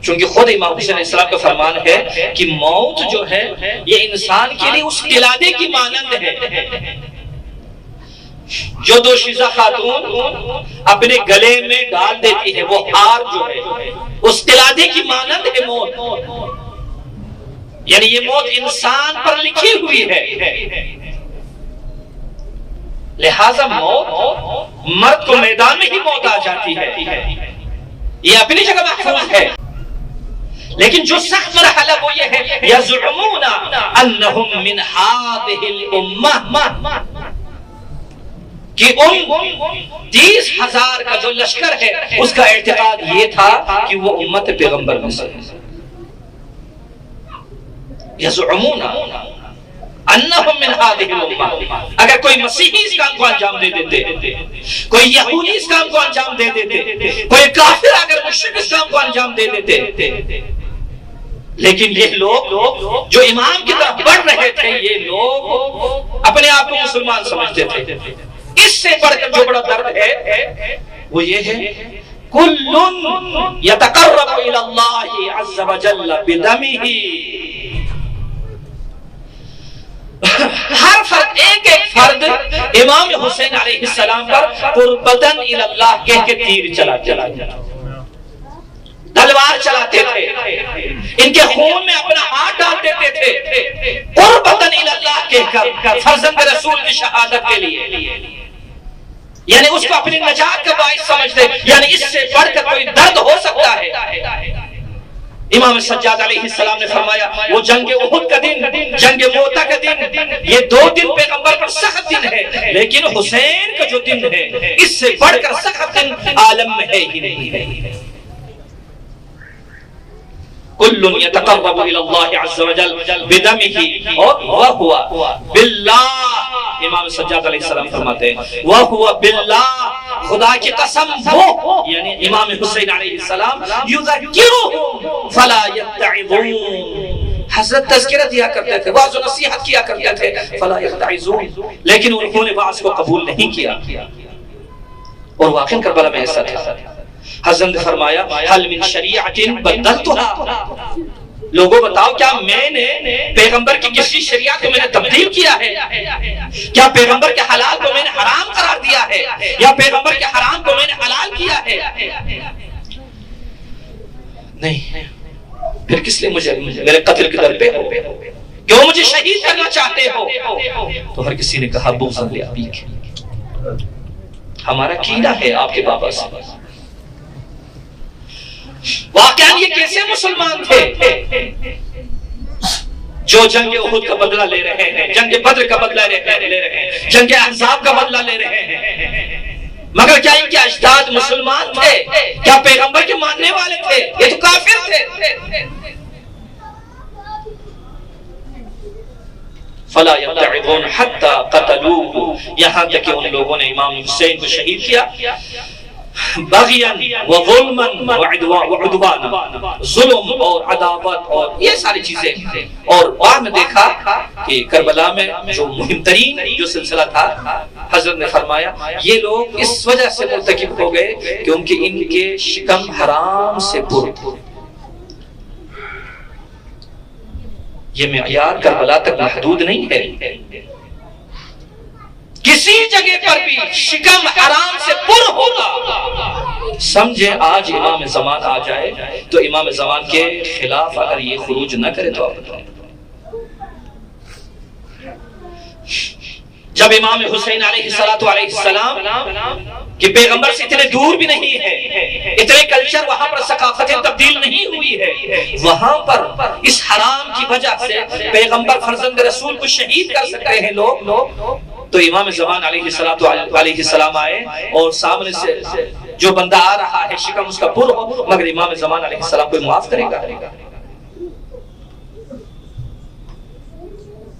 چونکہ خود امام حسین علیہ السلام کا فرمان ہے کہ موت جو ہے یہ انسان کے لیے اس قلادے کی مانند ہے جو دوشیزہ خاتون اپنے گلے میں ڈال دیتی ہے، وہ ہار جو ہے اس قلادے کی مانند ہے موت، یعنی یہ موت انسان پر لکھی ہوئی ہے۔ لہذا موت، مرد کو میدان میں ہی موت آ جاتی ہے، یہ اپنی جگہ محفوظ ہے، لیکن جو سخت مرحلہ وہ یہ ہے یزعمون انہم من هذه الامہ، کہ ان 30,000 کا جو لشکر ہے اس کا اعتقاد یہ تھا کہ وہ امت پیغمبر میں سے ہے۔ یزعمون انہم من هذه الامہ، اگر کوئی مسیحی اس کام کو انجام دے دیتے، کوئی یہودی اس کام کو انجام دے دیتے، کوئی کافر اگر مشرک اس کام کو انجام دے دیتے، لیکن یہ لوگ جو امام کی طرف بڑھ رہے تھے، یہ لوگ اپنے آپ کو مسلمان سمجھتے تھے۔ اس سے بڑھ کر جو بڑا درد ہے وہ یہ ہے کل یتقرب الی اللہ عز وجل بدمہ، ہر فرد ایک فرد امام حسین علیہ السلام پر قربتاً الی اللہ کہہ کے تیر چلاتے تھے، تلوار چلاتے تھے، ان کے خون میں اپنا ہاتھ ڈال دیتے تھے قربتاً الی اللہ کہہ کر، فرزند رسول کی شہادت کے لیے، یعنی اس کو اپنی نجات کا باعث سمجھتے، یعنی اس سے بڑھ کر کوئی درد ہو سکتا ہے؟ امام سجاد علیہ السلام نے فرمایا وہ جنگ احد کا دن، جنگ موتا کا دن، یہ 2 دن پیغمبر پر سخت دن ہے، لیکن حسین کا جو دن ہے اس سے بڑھ کر سخت دن عالم میں ہے ہی نہیں ہے۔ کل یتقرب الی اللہ عز وجل بدمہ اور وہو باللہ، امام سجاد علیہ السلام فرماتے ہیں وہو باللہ، خدا کی قسم وہ، یعنی امام حسین علیہ السلام یذکرہم فلا یتعظون، حضرت تذکرہ دیا کرتے تھے، واعظ و نصیحت کیا کرتے تھے، فلا یتعظون، لیکن انہوں نے واعظ کو قبول نہیں کیا، اور واقعاً کربلا میں ایسا تھا۔ حضرت نے فرمایا حل من شریعت بدلتها، لوگوں بتاؤ کیا میں نے پیغمبر کی کسی شریعت کو میں نے تبدیل کیا ہے؟ کیا پیغمبر کے حلال کو میں نے حرام قرار دیا ہے، یا پیغمبر کے حرام کو میں نے حلال کیا ہے؟ نہیں، پھر کس لیے مجھے میرے قتل کے در پہ ہو، کیوں مجھے شہید کرنا چاہتے ہو؟ تو ہر کسی نے کہا بغض لابیک، ہمارا کینہ ہے آپ کے بابا سے۔ واقعاً یہ کیسے مسلمان تھے جو جنگ احد کا بدلہ لے رہے ہیں، جنگ بدر کا بدلہ لے رہے ہیں، جنگ احزاب کا بدلہ لے رہے ہیں، مگر کیا ان کے اجداد مسلمان تھے؟ کیا پیغمبر کے ماننے والے تھے؟ یہ تو کافر تھے۔ فلا یتعظون حتی قتلوه، یہاں تک کہ ان لوگوں نے امام حسین کو شہید کیا، بغیاً و ظلماً و عدوانا، ظلم اور عداوت اور یہ ساری چیزیں۔ اور بعد میں دیکھا کہ کربلا میں جو مہم ترین جو سلسلہ تھا، حضرت نے فرمایا یہ لوگ اس وجہ سے مرتکب ہو گئے کیونکہ ان کے شکم حرام سے پر تھے۔ یہ معیار کربلا تک محدود نہیں ہے، کسی جگہ پر بھی شکم حرام سے پر ہوگا۔ سمجھیں آج امام زمان آ جائے تو امام زمان کے خلاف اگر یہ خروج نہ کرے تو آپ بتائیں، جب امام حسین علیہ السلام کہ پیغمبر سے اتنے دور بھی نہیں ہے، اتنے کلچر وہاں پر ثقافتیں تبدیل نہیں ہوئی ہے، وہاں پر اس حرام کی وجہ سے پیغمبر فرزند رسول کو شہید کر سکتے ہیں لوگ، تو امام زمان علیہ السلام آئے اور سامنے سے جو بندہ آ رہا ہے شکم اس کا پر ہو، مگر امام زمان علیہ السلام کو معاف کرے گا۔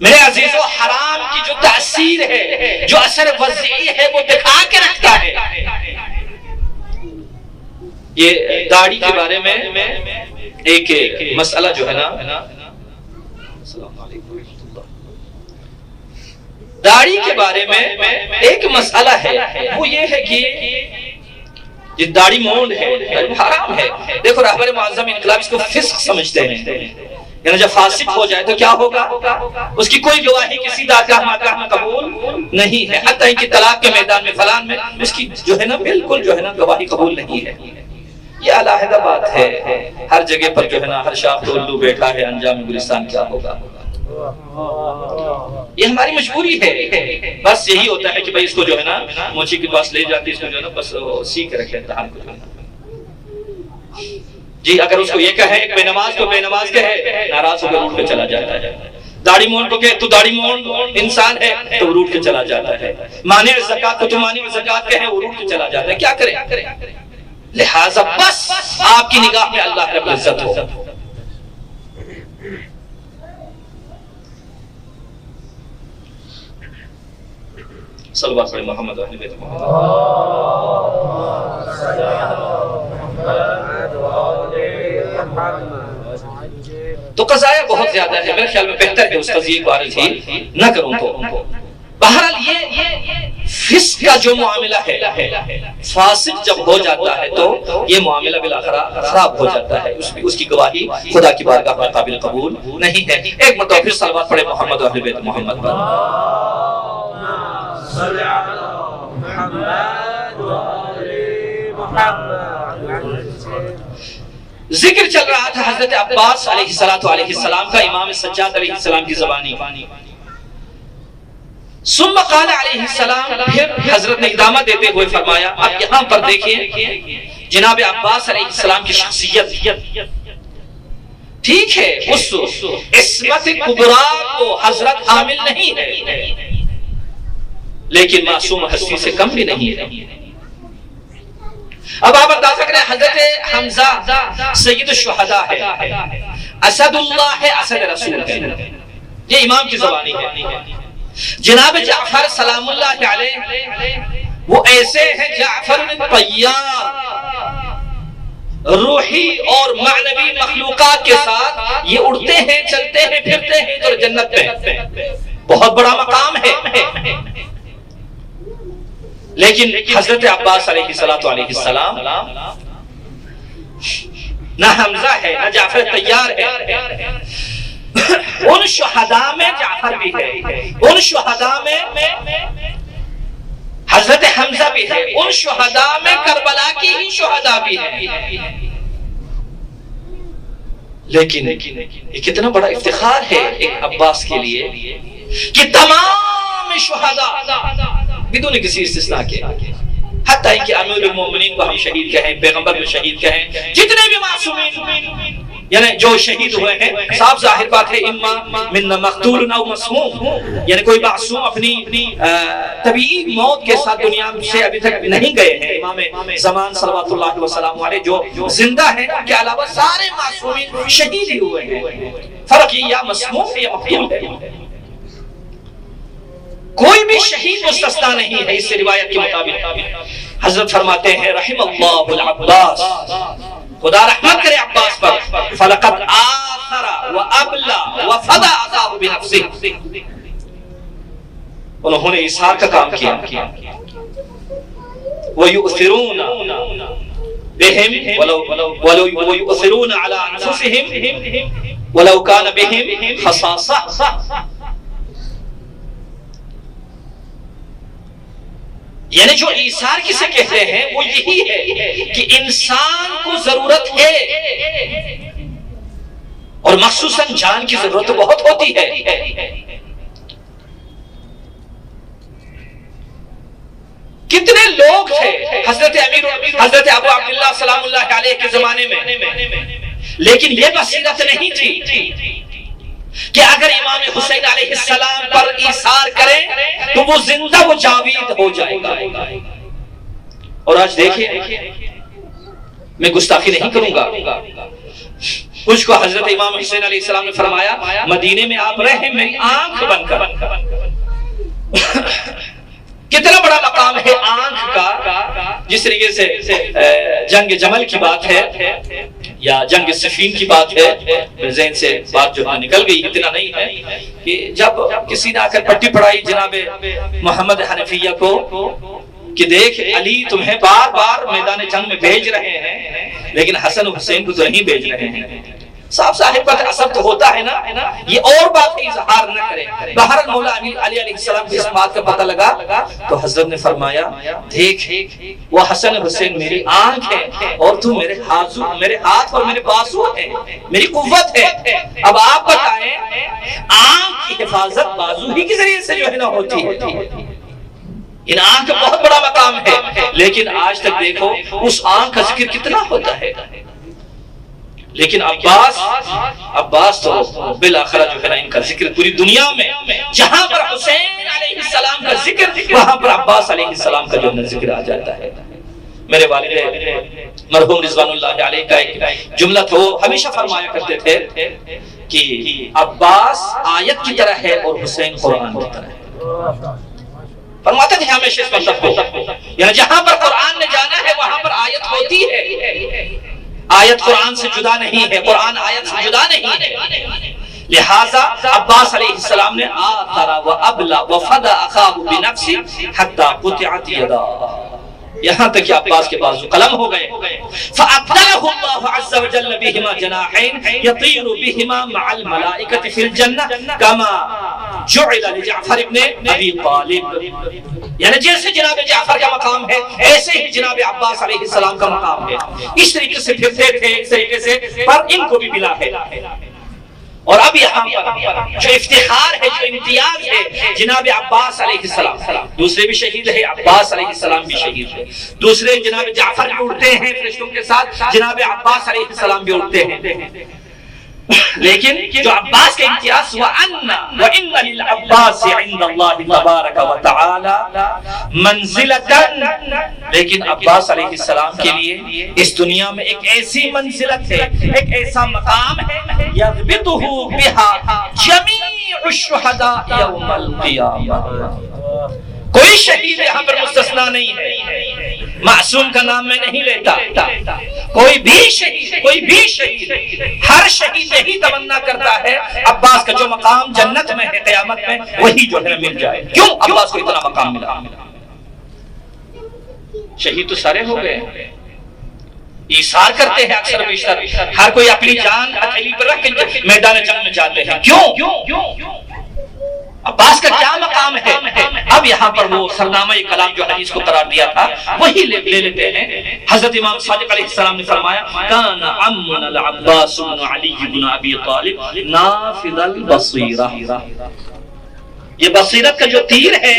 میرے عزیزو، حرام کی جو تاثیر ہے، جو اثر وضعی ہے، وہ دکھا کے رکھتا ہے۔ یہ داڑھی کے بارے میں ایک مسئلہ جو ہے نا، السلام علیکم ورحمۃ اللہ، داڑھی کے بارے میں ایک مسئلہ ہے، وہ یہ ہے کہ یہ داڑھی مونڈ ہے، حرام ہے۔ دیکھو رہبر معظم انقلاب اس کو فسق سمجھتے ہیں، یعنی جب فاسق ہو جائے تو کیا ہوگا؟ اس کی کوئی گواہی کسی دادگاہ مادگاہ میں قبول نہیں ہے، حتیٰ کہ طلاق کے میدان میں فلان میں اس کی جو ہے نا بالکل جو ہے نا گواہی قبول نہیں ہے۔ یہ علیحدہ بات ہے، ہر جگہ پر جو ہے نا ہر شاخ تو الو بیٹھا ہے، انجام گلستان کیا ہوگا۔ یہ ہماری مجبوری ہے. بس یہی ہوتا ہے کہ بھائی اس کو جو ہے نا موچی کے پاس لے جاتے اس کو جو ہے نا بس سیکھ رکھے امتحان کو جو ہے نا. جی اگر اس کو یہ کہے بے نماز کو بے نماز کہے ناراض ہو کر اٹھ کے چلا جاتا ہے. داڑھی مون کو کہ تو داڑھی مون انسان ہے تو وہ روٹ کے چلا جاتا ہے. مانع زکات کو تو مانع زکات کہے وہ روٹ کے چلا جاتا ہے. کیا کرے؟ لہذا بس آپ کی نگاہ میں اللہ رب العزت ہو. صلوات پڑھیں محمد و اہل بیت محمد. تو قضایا بہت زیادہ ہے. میرے خیال میں بہتر ہے اس قضیے کو عرض ہی نہ کروں. تو بہرحال یہ فسق کا جو معاملہ ہے فاسق جب ہو جاتا ہے تو یہ معاملہ بالآخر خراب ہو جاتا ہے. اس کی گواہی خدا کی بارگاہ میں قابل قبول نہیں ہے. ایک مرتبہ پھر صلوات پڑھے محمد و اہل بیت محمد پر. ذکر چل رہا تھا حضرت عباس علیہ السلام کا امام سجاد علیہ السلام کی زبانی. ثم قال علیہ السلام پھر حضرت نے ادامہ دیتے ہوئے فرمایا. اب یہاں پر دیکھیں جناب عباس علیہ السلام کی شخصیت ٹھیک ہے اس عصمت کبریٰ کو حضرت حامل نہیں ہے لیکن معصوم ہستی سے کم بھی نہیں ہے. اب آپ اندازہ کریں حضرت حمزہ سید الشہداء ہے, اسد اللہ ہے, اسد رسول ہے. یہ امام کی زبانی ہے. جناب جعفر سلام اللہ علیہ وہ ایسے ہیں جعفر طیار, روحی اور معنوی مخلوقات کے ساتھ یہ اڑتے ہیں چلتے ہیں پھرتے ہیں تو جنت میں بہت بڑا مقام ہے. لیکن حضرت عباس علیہ السلام نہ حمزہ ہے نہ جعفر طیار ہے. ان شہداء میں جعفر بھی ہے, ان شہداء میں حضرت حمزہ بھی ہے, ان شہداء میں کربلا کی ہی شہداء بھی ہے. لیکن یہ کتنا بڑا افتخار ہے ایک عباس کے لیے کہ تمام شہداء بدون کسی استثناء کے, حتیٰ کہ امیر المومنین کو ہم شہید کہیں, پیغمبر کو شہید کہیں, جتنے بھی معصومین یعنی جو شہید ہوئے ہیں, صاف ظاہر بات ہے اما من مقتول او مسموم, یعنی کوئی معصوم اپنی طبیعی موت کے ساتھ دنیا سے ابھی تک نہیں گئے ہیں. امام زمان صلوات اللہ وسلام علیہ جو زندہ ہیں ان کے علاوہ سارے معصومین شہید ہی ہوئے ہیں. فرق یہ یا مسموم یا مقتول ہے. کوئی بھی شہید مستثنا نہیں ہے. اس روایت کے مطابق حضرت فرماتے ہیں رحم اللہ العباس, خدا رحمت کرے عباس پر, فلقد آثر وابلا وفدا عطاہ بنفسه, انہوں نے اظہار کا کام کیا. وَيُؤْثِرُونَ بِهِمْ وَيُؤْثِرُونَ عَلَىٰ أَنفُسِهِمْ وَلَوْ كَانَ بِهِمْ خَصَاصَةٌ. یعنی جو ایثار کسے کہتے ہیں وہ یہی ہے کہ انسان کو ضرورت ہے اور مخصوصاً جان کی ضرورت بہت ہوتی ہے. کتنے لوگ تھے حضرت ابو عبداللہ سلام اللہ علیہ کے زمانے میں, لیکن یہ بصیرت نہیں تھی کہ اگر امام حسین علیہ السلام پر ایثار کریں تو وہ زندہ و جاوید ہو جائے گا. اور آج دیکھیں, میں گستاخی نہیں کروں گا, کچھ کو حضرت امام حسین علیہ السلام نے فرمایا مدینے میں آپ رہے میری آنکھ بن کر. کتنا بڑا مقام ہے آنکھ کا. جس طریقے سے جنگ جمل کی بات ہے یا جنگ صفین کی بات ہے, ذہن سے بات جو نکل گئی, اتنا نہیں ہے کہ جب کسی نے آ کر پٹی پڑھائی جناب محمد حنفیہ کو کہ دیکھ علی تمہیں بار بار میدان جنگ میں بھیج رہے ہیں لیکن حسن و حسین کو تو نہیں بھیج رہے ہیں. صاحب صاحب کا اثر تو ہوتا ہے نا، یہ اور بات ہے اظہار نہ کرے۔ بہرحال مولا علی علیہ السلام کو اس بات کا پتہ لگا تو حضرت نے فرمایا دیکھ وہ حسن حسین میری آنکھ ہے اور تو میرے ہاتھ اور میرے بازو ہے، میری قوت ہے۔ اب آپ بتائیں آنکھ کی حفاظت بازو ہی کے ذریعے سے جو ہے نا ہوتی ہے، ان آنکھ کا بہت بڑا مقام ہے، لیکن آج تک دیکھو اس آنکھ کا ذکر کتنا ہوتا ہے، لیکن عباس تو بالآخرہ جو ہے نا ان کا ذکر پوری دنیا میں جہاں پر حسین علیہ السلام کا ذکر وہاں پر عباس علیہ السلام کا جو ہے نا ذکر آ جاتا ہے۔ میرے والد مرحوم رضوان اللہ علیہ کا ایک جملہ تھا، وہ ہمیشہ فرمایا کرتے تھے کہ عباس آیت کی طرح ہے اور حسین قرآن کی طرح ہے۔ فرماتے تھے ہمیشہ اس مطلب کو، یعنی جہاں پر قرآن نے جانا ہے وہاں پر آیت ہوتی ہے، آیت قرآن سے جدا نہیں ہے، قرآن آیت سے جدا نہیں ہے۔ لہذا عباس علیہ السلام نے آثر و ابلا وفدا اخاہ بنفسی حتی قطعت یدا، یہاں تک کہ عباس کے بازو قلم ہو گئے۔ فَأَبْدَلَهُ اللَّهُ عَزَّ وَجَلَّ بِهِمَا جَنَاحَيْنِ يَطِيرُ بِهِمَا مَعَ الْمَلَائِكَةِ فِي الْجَنَّةِ كَمَا جُعِلَ لِجَعْفَرِ ابْنِ أَبِي طَالِبٍ، یعنی جیسے جناب جعفر کا مقام ہے ایسے ہی جناب عباس علیہ السلام کا مقام ہے۔ اس طریقے سے پھرتے تھے، اس طریقے سے، پر ان کو بھی ملا ہے۔ اور اب یہاں پر جو افتخار ہے، جو امتیاز ہے جناب عباس علیہ السلام، دوسرے بھی شہید ہے، عباس علیہ السلام بھی شہید ہے، دوسرے جناب جعفر بھی اڑتے ہیں فرشتوں کے ساتھ، جناب عباس علیہ السلام بھی اڑتے ہیں، لیکن جو عباس کا امتیاز وَإِنَّ لِلْعَبَّاسِ عِنْدَ اللَّهِ تَبَارَكَ وَتَعَالَى مَنزِلَةً، لیکن عباس علیہ السلام کے لیے اس دنیا میں ایک ایسی منزلت ہے، ایک ایسا مقام ہے يَغْبِطُهُ بِهَا جَمِيعُ الشُّهَدَاءِ يَوْمَ الْقِيَامَةِ۔ کوئی شہید یہاں پر مستثنا نہیں ہے، معصوم کا نام میں نہیں لیتا، کوئی بھی شہید، ہر شہید یہی تمنا کرتا ہے عباس کا جو مقام جنت میں ہے قیامت میں وہی جو ہے مل جائے۔ کیوں عباس کو اتنا مقام ملا؟ شہید تو سارے ہو گئے، ایثار کرتے ہیں اکثر بیشتر، ہر کوئی اپنی جان ہتھیلی پر رکھ کے میدان جنگ میں جاتے ہیں، کیوں؟ عباس کا کیا مقام ہے؟ اب یہاں پر وہ سرنامہ کلام جو حدیث کو قرار دیا تھا وہی لے لیتے ہیں۔ حضرت امام صادق علیہ السلام نے فرمایا کان عمنا العباس بن علی بن ابی طالب نافذ البصیرہ، یہ بصیرت کا جو تیر ہے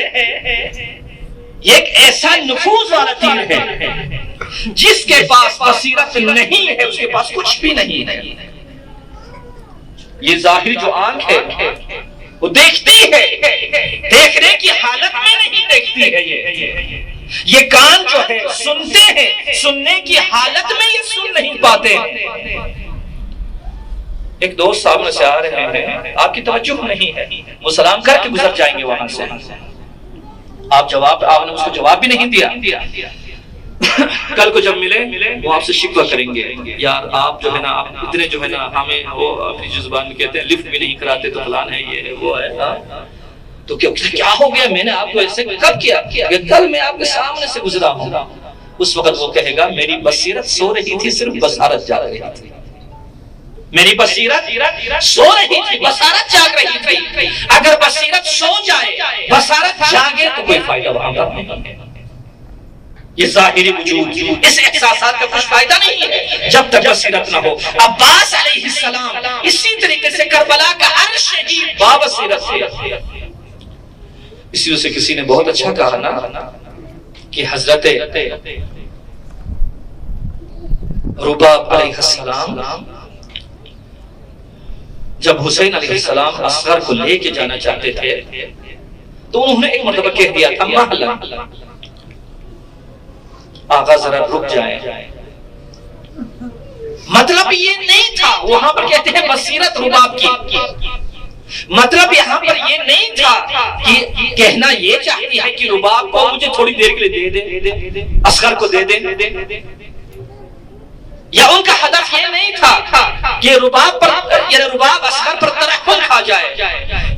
یہ ایک ایسا نفوذ والا تیر ہے، جس کے پاس بصیرت نہیں ہے اس کے پاس کچھ بھی نہیں ہے۔ یہ ظاہری جو آنکھ ہے وہ دیکھتی ہے، دیکھنے کی حالت میں نہیں دیکھتی ہے، یہ کان جو ہے سنتے ہیں، سننے کی حالت میں یہ سن نہیں پاتے۔ ایک دوست سامنے سے آ رہے ہیں، آپ کی توجہ نہیں ہے، وہ سلام کر کے گزر جائیں گے وہاں سے، آپ نے اس کو جواب بھی نہیں دیا۔ کل کو جب ملے وہ آپ سے شکوہ کریں گے، یار آپ جو ہے نا آپ اتنے جو ہے نا ہمیں وہ اپنی جو زبان میں کہتے ہیں لفٹ بھی نہیں کراتے تو فلان ہے یہ ہے وہ ہے، تو کیا ہو گیا؟ میں نے آپ کو ایسے کب کیا؟ کل میں آپ کے سامنے سے گزرا ہوں۔ اس وقت وہ کہے گا میری بصیرت سو رہی تھی، صرف بصارت جاگ رہی تھی، میری بصیرت سو رہی تھی، بصارت جاگ رہی تھی۔ اگر بصیرت سو جائے بصارت جاگے تو کوئی فائدہ وہاں پر نہیں۔ یہ ظاہری وجود اس احساسات کا کچھ فائدہ نہیں ہے جب تک بصیرت نہ ہو۔ عباس علیہ السلام اسی طریقے سے کربلا کا ہر شہید بابصیرت ہے۔ اسی وجہ سے کسی نے بہت اچھا کہا نا کہ حضرت رباب علیہ السلام جب حسین علیہ السلام اصغر کو لے کے جانا چاہتے تھے تو انہوں نے ایک مرتبہ کہہ دیا تھا محلا، آقا ذرا رک جائیں۔ مطلب یہ نہیں تھا، وہاں پر کہتے ہیں بصیرت رباب کی، مطلب یہاں پر یہ نہیں تھا کہ کہنا یہ چاہتی ہے کہ رباب کو مجھے تھوڑی دیر کے لیے دے دے، اصغر کو دے دے، یا ان کا ہدف یہ نہیں تھا کہ رباب اصغر پر ترحم کھا جائے،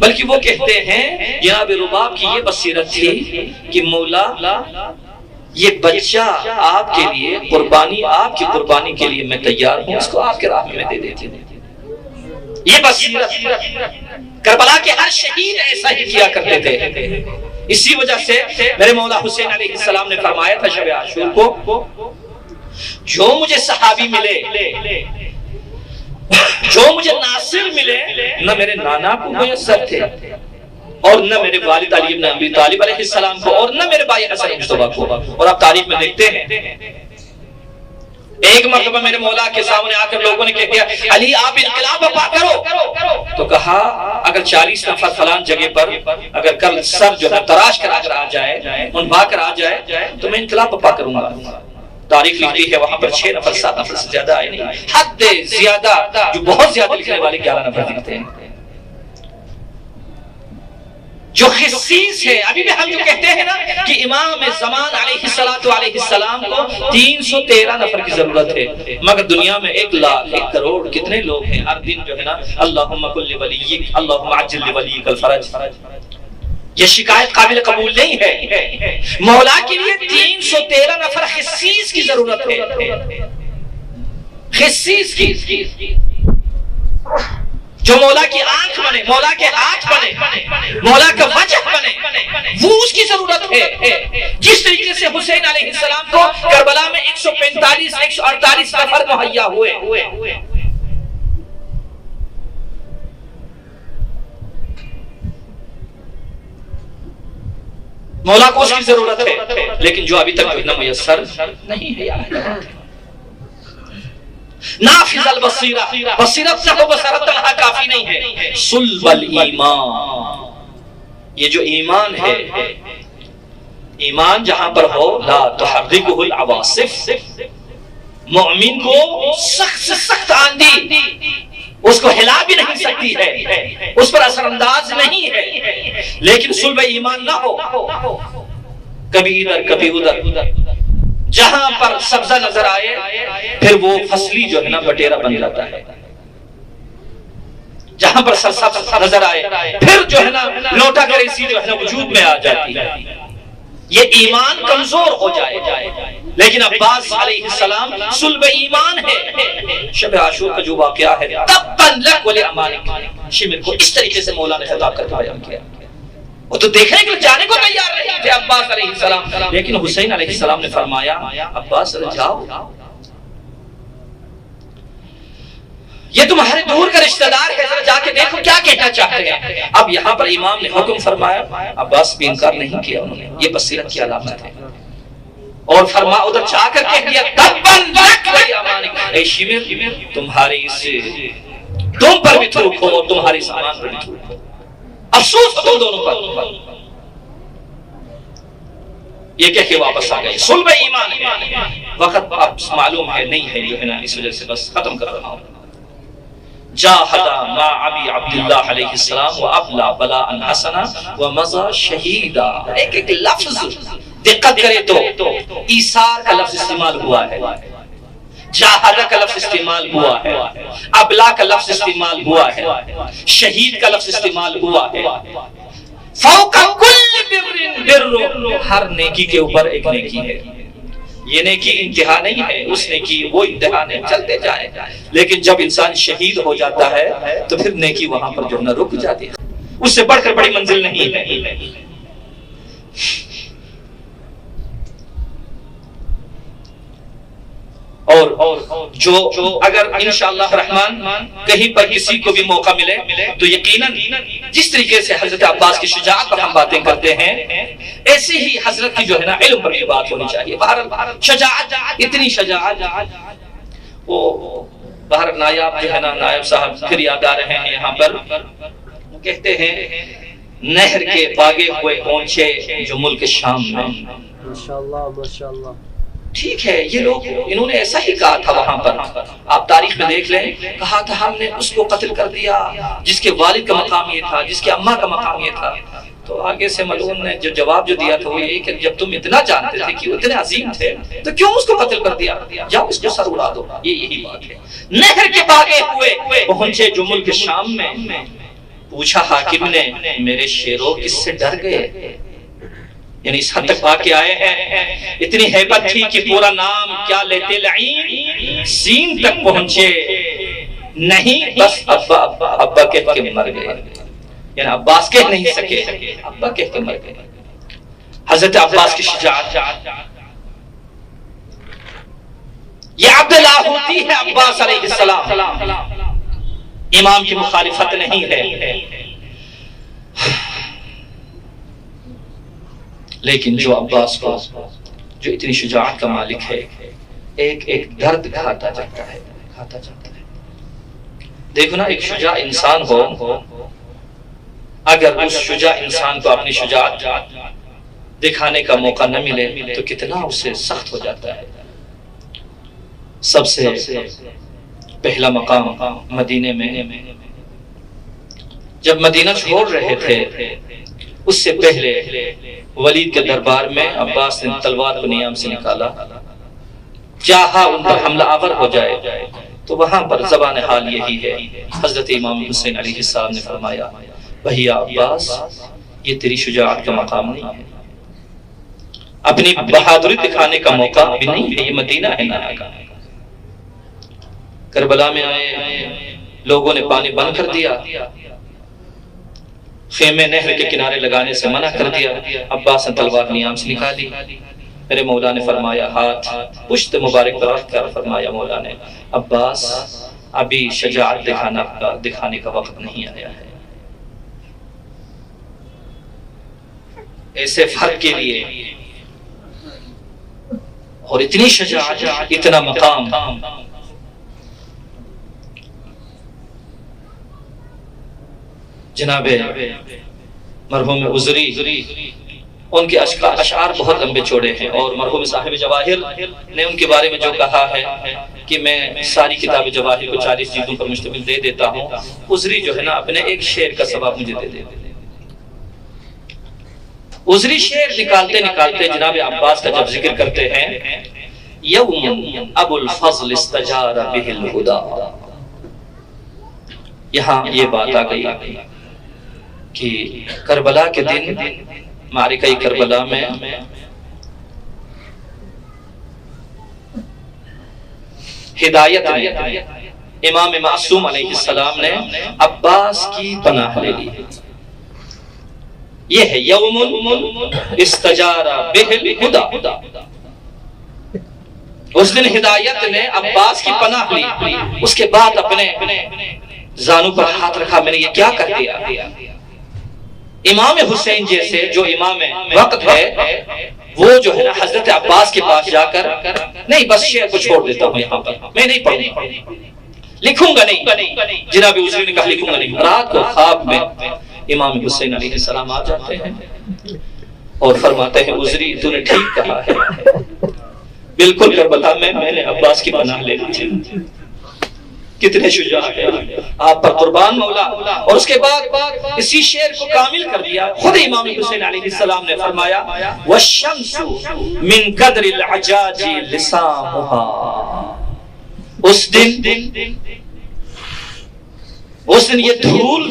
بلکہ وہ کہتے ہیں جناب رباب کی یہ بصیرت تھی کہ مولا یہ بچہ آپ کے لیے قربانی، آپ کی قربانی کے لیے میں تیار ہوں، اس کو آپ کے راہ میں دے دیتی ہوں۔ یہ بصیرت کربلا کے ہر شہید ایسا ہی کیا کرتے تھے. اسی وجہ سے میرے مولا حسین علیہ السلام نے فرمایا تھا شب عاشور کو جو مجھے صحابی ملے، جو مجھے ناصر ملے، نہ میرے نانا کو میسر تھے اور نہ میرے والد علی بن ابی طالب علیہ السلام کو اور نہ میرے بھائی حسن مصطفیٰ کو. اور آپ تاریخ میں دیکھتے ہیں ایک مرتبہ میرے مولا کے سامنے آ کر لوگوں نے کہہ دیا علی آپ انقلاب برپا کرو، تو کہا اگر 40 نفر فلان جگہ پر اگر کل سر جو ہے تراش کرا کر آ جائے، منبا کر آ جائے تو میں انقلاب برپا کروں گا. تاریخ لکھتی ہے وہاں پر 6 نفر 7 نفر سے زیادہ آئے نہیں، حد زیادہ جو بہت زیادہ لکھنے والے 11 نفر دکھتے ہیں. جو خصیص ہے، ابھی بھی ہم جو کہتے ہیں نا کہ امام زمان علیہ السلام کو 313 نفر کی ضرورت ہے، مگر دنیا میں 1 لاکھ 1 کروڑ کتنے لوگ ہیں. ہر دن جو ہے نا اللہم کل ولیک اللہم عجل ولیک الفرج، یہ شکایت قابل قبول نہیں ہے. مولا کے لیے 313 نفر خصیص کی ضرورت ہے، خصیص کی، جو مولا کی آنکھ بنے، مولا کے ہاتھ بنے، مولا کا وجہ بنے، وہ اس کی ضرورت ہے. جس طریقے سے حسین علیہ السلام کو کربلا میں 145 148 نفر مہیا ہوئے. مولا کو اس کی ضرورت ہے، لیکن جو ابھی تک جو میسر نہیں ہے. نافذ البصیرہ، بصیرت نہ ہو بصیرت تنہا کافی نہیں ہے. صلب الایمان، یہ جو ایمان ہے، ایمان جہاں پر ہو لا تحرکہ العواصف، مومن کو سخت سے سخت آندھی اس کو ہلا بھی نہیں سکتی ہے، اس پر اثر انداز نہیں ہے. لیکن صلب ایمان نہ ہو، کبھی ادھر کبھی ادھر، جہاں پر سبزہ نظر آئے پھر وہ فصلی جو ہے نا بٹیرا بن جاتا ہے، جہاں پر سبزہ نظر آئے پھر جو ہے نا لوٹا کریسی جو ہے نا وجود میں آ جاتی ہے. یہ ایمان کمزور ہو جائے. لیکن عباس علیہ السلام صلب ایمان ہے. شب عاشور کا جو واقعہ ہے تباً لک ولامانک، شمر کو اس طریقے سے مولا نے خطاب کر کے بیان کیا. وہ تو دیکھنے کے لیے جانے کو تیار نہیں تھے عباس علیہ السلام، لیکن حسین علیہ السلام نے فرمایا عباس جاؤ، یہ تمہارے دور کا رشتہ دار ہے، ذرا جا کے دیکھو کیا کہنا چاہتے ہیں. اب یہاں پر امام نے حکم فرمایا، عباس بھی انکار نہیں کیا انہوں نے، یہ بصیرت کی علامت ہے. اور فرما ادھر جا کر کہہ دیا تباً لک ولامانک، اے شمر تمہاری اس تم پر بھی تھوک ہو اور تمہاری سامان پر بھی تھوک ہو، افسوس تم دونوں پر. یہ کہہ کے واپس آ گئے. صلب ایمان ہے. وقت اب معلوم ہے نہیں ہے جو ہے نا، اس وجہ سے بس ختم کر رہا ہوں. جاہدا ما ابی عبداللہ علیہ السلام و ابلا بلاء حسنا و مضى شہیدا. ایک ایک لفظ دقت کرے تو ایثار کا لفظ استعمال ہوا ہے، جاہدہ کا لفظ استعمال ہوا ہے، ابلا کا لفظ استعمال ہوا ہے، شہید کا لفظ استعمال ہوا ہے. فوق کل بر، ہر نیکی کے اوپر ایک نیکی ہے. یہ نیکی انتہا نہیں ہے، اس نیکی وہ انتہا نہیں، چلتے جائیں. لیکن جب انسان شہید ہو جاتا ہے تو پھر نیکی وہاں پر جو نہ رک جاتی ہے، اس سے بڑھ کر بڑی منزل نہیں ہے. اور جو اگر انشاءاللہ الرحمن کہیں پر کسی کو بھی موقع ملے تو یقیناً جس طریقے سے حضرت عباس کی شجاعت پر ہم باتیں کرتے ہیں، ایسے ہی حضرت کی جو ہے نا علم پر بھی بات ہونی چاہیے. بہرحال شجاعت، اتنی شجاعت. وہ بہر نائب جو ہے نا، نائب صاحب پھر یاد آ رہے ہیں یہاں پر، کہتے ہیں نہر کے باغے ہوئے پہنچے جو ملک شام میں. ماشاءاللہ ماشاءاللہ. ٹھیک ہے، یہ لوگ انہوں نے ایسا ہی کہا تھا وہاں پر. آپ تاریخ میں دیکھ لیں، کہا تھا ہم نے اس کو قتل کر دیا جس کے والد کا مقام یہ تھا، جس کے اماں کا مقام یہ تھا. تو آگے سے ملعون نے جو جواب جو دیا تھا وہ یہی کہ جب تم اتنا جانتے تھے کہ وہ اتنے عظیم تھے تو کیوں اس کو قتل کر دیا؟ جاؤ اس کو سر اڑا دو. یہی بات ہے. نہر کے باغے ہوئے پہنچے جو ملک شام میں. پوچھا حاکم نے میرے شیروں کس سے ڈر گئے؟ یعنی اس حد تک واقع آئے ہیں. اتنی ہیبت تھی کہ پورا نام کیا لیتے لعین سین تک پہنچے. نہیں بس ابا کہہ کے مر گئے، یعنی عباس کہہ نہیں سکے، ابا کہہ کے مر گئے۔ حضرت عباس کی شجاعت یہ عبداللہ ہوتی ہے عباس علیہ السلام، امام کی مخالفت نہیں ہے، لیکن جو عباس کو جو اتنی شجاعت کا مالک ہے، ایک ایک درد کھاتا جاتا ہے، کھاتا جاتا ہے۔ دیکھو نا، ایک شجاع انسان ہو، اگر اس شجاع انسان کو اپنی شجاعت دکھانے کا موقع نہ ملے تو کتنا اسے سخت ہو جاتا ہے۔ سب سے پہلا مقام مدینے میں جب مدینہ چھوڑ رہے تھے، اس سے پہلے ولید کے دربار میں عباس نے تلوار کو نیام سے نکالا، چاہا ان پر حملہ آور ہو جائے، تو وہاں پر زبان حال یہی ہے۔ حضرت امام حسین علیہ السلام نے فرمایا، بھیا عباس، یہ تیری شجاعت کا مقام نہیں ہے، اپنی بہادری دکھانے کا موقع بھی نہیں ہے، یہ مدینہ ہے نانا کا۔ کربلا میں آئے، لوگوں نے پانی بند کر دیا، خیمے نہر کے کنارے لگانے سے منع کر دیا، عباس نے تلوار نیام سے نکالی۔ میرے مولا نے فرمایا، ہاتھ پشت مبارک پر رکھ کر فرمایا، مولا نے، عباس ابھی شجاعت دکھانے کا وقت نہیں آیا ہے۔ ایسے فرق کے لیے اور اتنی شجاعت، اتنا مقام، جناب مرحوم عذری، ان کے اشعار بہت لمبے چوڑے ہیں، اور مرحوم صاحب جواہر نے ان کے بارے میں جو کہا ہے کہ میں ساری کتاب جواہر کو 40 جلدوں پر مشتمل دے دیتا ہوں، عذری جو ہے نا اپنے ایک شعر کا ثواب مجھے دے دے۔ عذری شعر نکالتے نکالتے جناب عباس کا جب ذکر کرتے ہیں، یوم ابو الفضل استجار بہ الہدا، یہاں یہ بات آ گئی کہ کربلا کے دن معرکہ کربلا میں ہدایت نے، امام معصوم علیہ السلام نے عباس کی پناہ لے لی۔ یہ ہے یوم استجار بہ الہدا، اس دن ہدایت نے عباس کی پناہ لی، اس کے بعد اپنے زانوں پر ہاتھ رکھا، میں نے یہ کیا کر دیا؟ امام حسین جیسے جو امام وقت ہے، وہ جو ہے نا حضرت عباس کے پاس جا کر، نہیں بس شعر کو چھوڑ دیتا ہوں یہاں پر، میں نہیں پڑھوں، لکھوں گا نہیں۔ جناب عذری نے کہا لکھوں گا نہیں۔ رات کو خواب میں امام حسین علیہ السلام آ جاتے ہیں اور فرماتے ہیں، عذری تو نے ٹھیک کہا ہے، بالکل کربلا میں نے عباس کی پناہ لے لی تھی، کتنے شجاع ہے آپ پر قربان مولا۔ اور اس کے بعد اسی شعر کو کامل کر دیا، خود امام حسین علیہ السلام نے فرمایا، وَالشَّمْسُ مِن قَدْرِ الْعَجَاجِ لِسَامُهَا، اس دن یہ دھول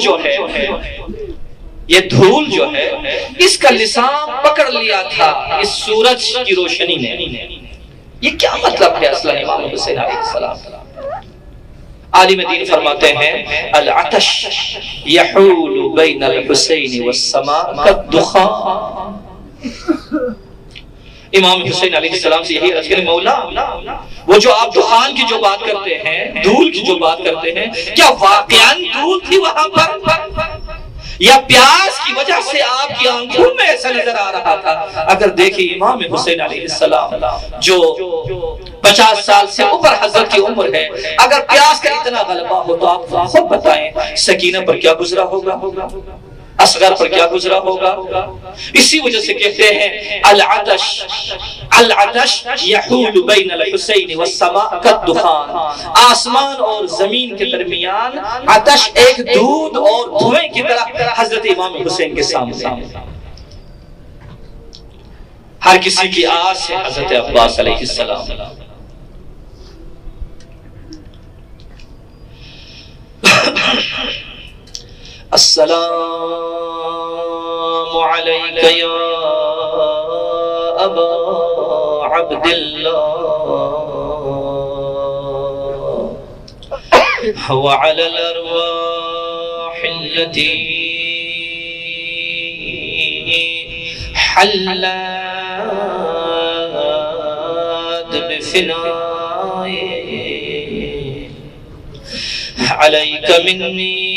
جو ہے اس کا لسان پکڑ لیا تھا اس سورج کی روشنی نے۔ یہ کیا مطلب ہے اصلا امام حسین علیہ السلام؟ عالم دین فرماتے ہیں، العطش یحول بین الحسین والسماء کالدخان، امام حسین علیہ السلام سے یہی عرض کریں، مولا وہ جو آپ دخان کی جو بات کرتے ہیں، دھول کی جو بات کرتے ہیں، کیا واقعاً دھول تھی وہاں پر، یا پیاس کی وجہ سے آپ کی آنکھوں میں ایسا نظر آ رہا تھا؟ اگر دیکھیں امام حسین علیہ السلام جو 50 سال سے اوپر حضرت کی عمر ہے، اگر پیاس کا اتنا غلبہ ہو تو آپ خود بتائیں سکینہ پر کیا گزرا ہوگا، اصغر پر کیا گزرا ہوگا۔ اسی وجہ سے کہتے ہیں العطش یحول بین الحسین والسماء کالدخان، آسمان اور زمین کے درمیان عطش ایک دودھ اور دھوئیں کی طرح حضرت امام حسین کے سامنے۔ ہر کسی کی آس ہے حضرت عباس علیہ السلام۔ السلام علیک یا ابا عبداللہ وعلى الأرواح التي حلت بفنائي عليك مني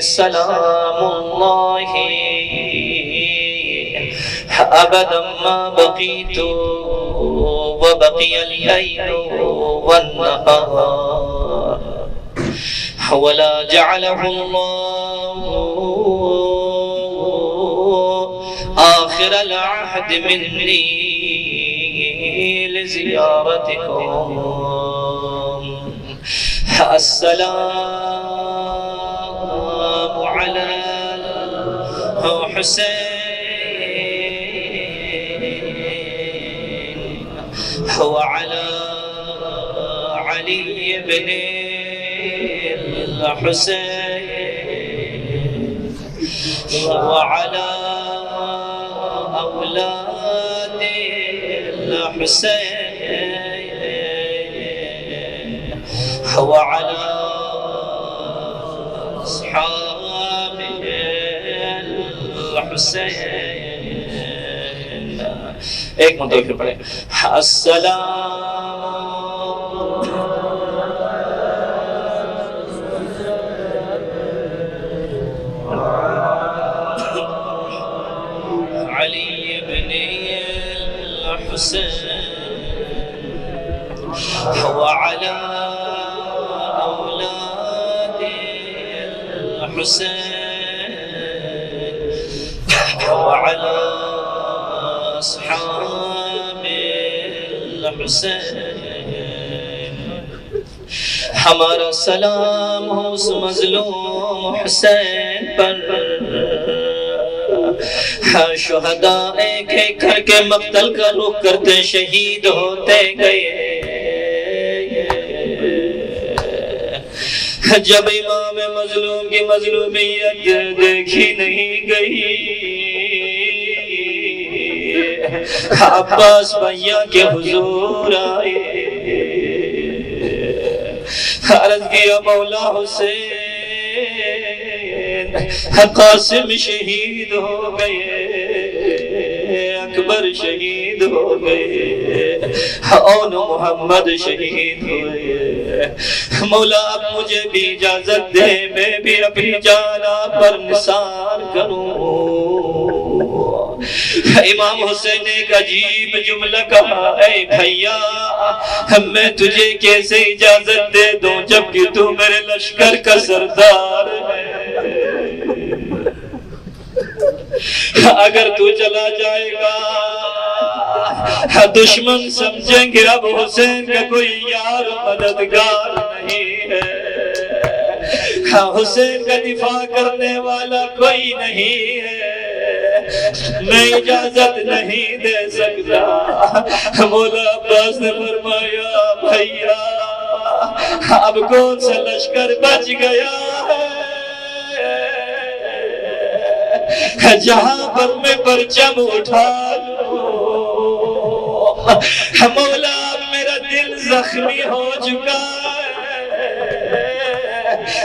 سلام الله أبدا ما بقيت وبقي الليل والنهار ولا جعله الله آخر العهد مني لزيارتكم السلام على الحسين وعلى علي بن الحسين وعلى أولاد الحسين وعلى أصحاب الحسين. ایک مرتبہ پھر پڑھیں السلام علی بن الحسین وعلى أولاد الحسين وعلى أصحاب الحسين. ہمارا سلام ہو اس مظلوم حسین پر، شہداء ایک ایک کر کے مقتل کا رخ کرتے شہید ہوتے گئے. جب امام مظلوم کی مظلومیت دیکھی نہیں گئی، عباس بھیا کے حضور آئے، عرض کیا مولا حسین قاسم شہید ہو گئے، اکبر شہید ہو گئے، اون محمد شہید ہوئے. مولا اب مجھے بھی اجازت دے، میں بھی اپنی جان آپ پر نثار کروں. امام حسین نے ایک عجیب جملہ کہا، اے بھیا میں تجھے کیسے اجازت دے دوں جبکہ تو میرے لشکر کا سردار ہے. اگر تو چلا جائے گا دشمن سمجھیں گے اب حسین کا کوئی یار مددگار نہیں ہے، حسین کا دفاع کرنے والا کوئی نہیں ہے، میں اجازت نہیں دے سکتا. مولا عباس نے فرمایا بھیا اب کون سا لشکر بچ گیا ہے جہاں پر میں پرچم اٹھا لوں. مولا اب میرا دل زخمی ہو چکا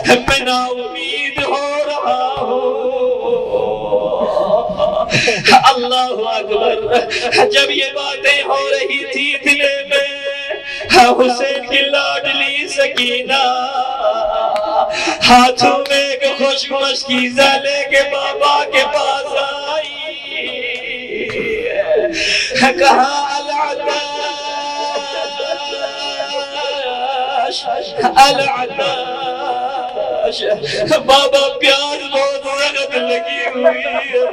ہے، میں نا امید ہو رہا ہوں. اللہ اکبر. جب یہ باتیں ہو رہی تھی دلے میں حسین کی لاڈلی سکینہ ہاتھوں میں ایک خشک مشکیزہ لے کے بابا کے پاس آئی، کہا العطاش العطاش. بابا پیاس بہت سخت لگی ہوئی ہے.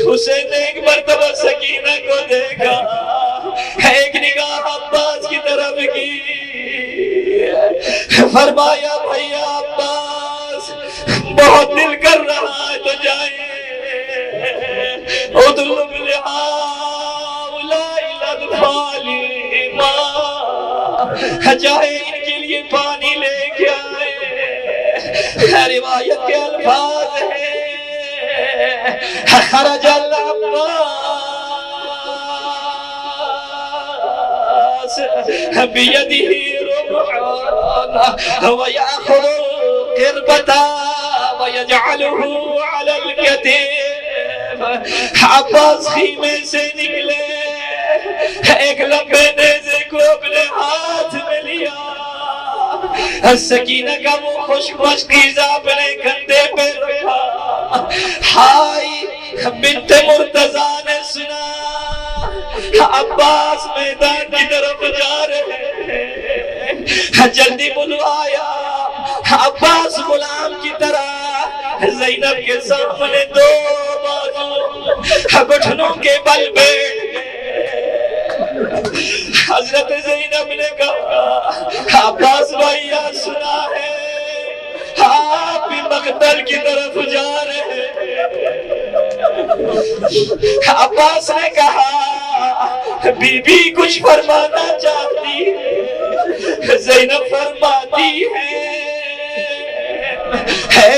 حسین نے ایک مرتبہ سکینہ کو دیکھا، ایک نگاہ عباس کی طرف کی، فرمایا بھیا عباس بہت دل کر رہا ہے تو جائیں، اطلب لہؤلاء الاطفال ماء، جائیں ان کے لیے پانی لے کے آئے. روایت کے الفاظ ہیں خرج العباس عباس بيده رمح ويأخذ القربة ويجعله على الكتف. عباس خیمے سے نکلے، ایک لمبے نیزے کو اپنے ہاتھ میں لیا، سکینہ کا وہ خشک مشکیزہ اپنے کندھے پہ رکھا. ہائی بنت مرتضیٰ نے سنا عباس میدان کی طرف جا رہے ہیں، جلدی بلوایا. عباس غلام کی طرح زینب کے سامنے دو بازو گھٹنوں کے بل بیٹھ گئے. حضرت زینب نے کہا عباس بھائیا سنا ہے آپ بھی مقتل کی طرف جا رہے ہیں. عباس نے کہا بی بی کچھ فرمانا چاہتی ہے. زینب فرماتی ہے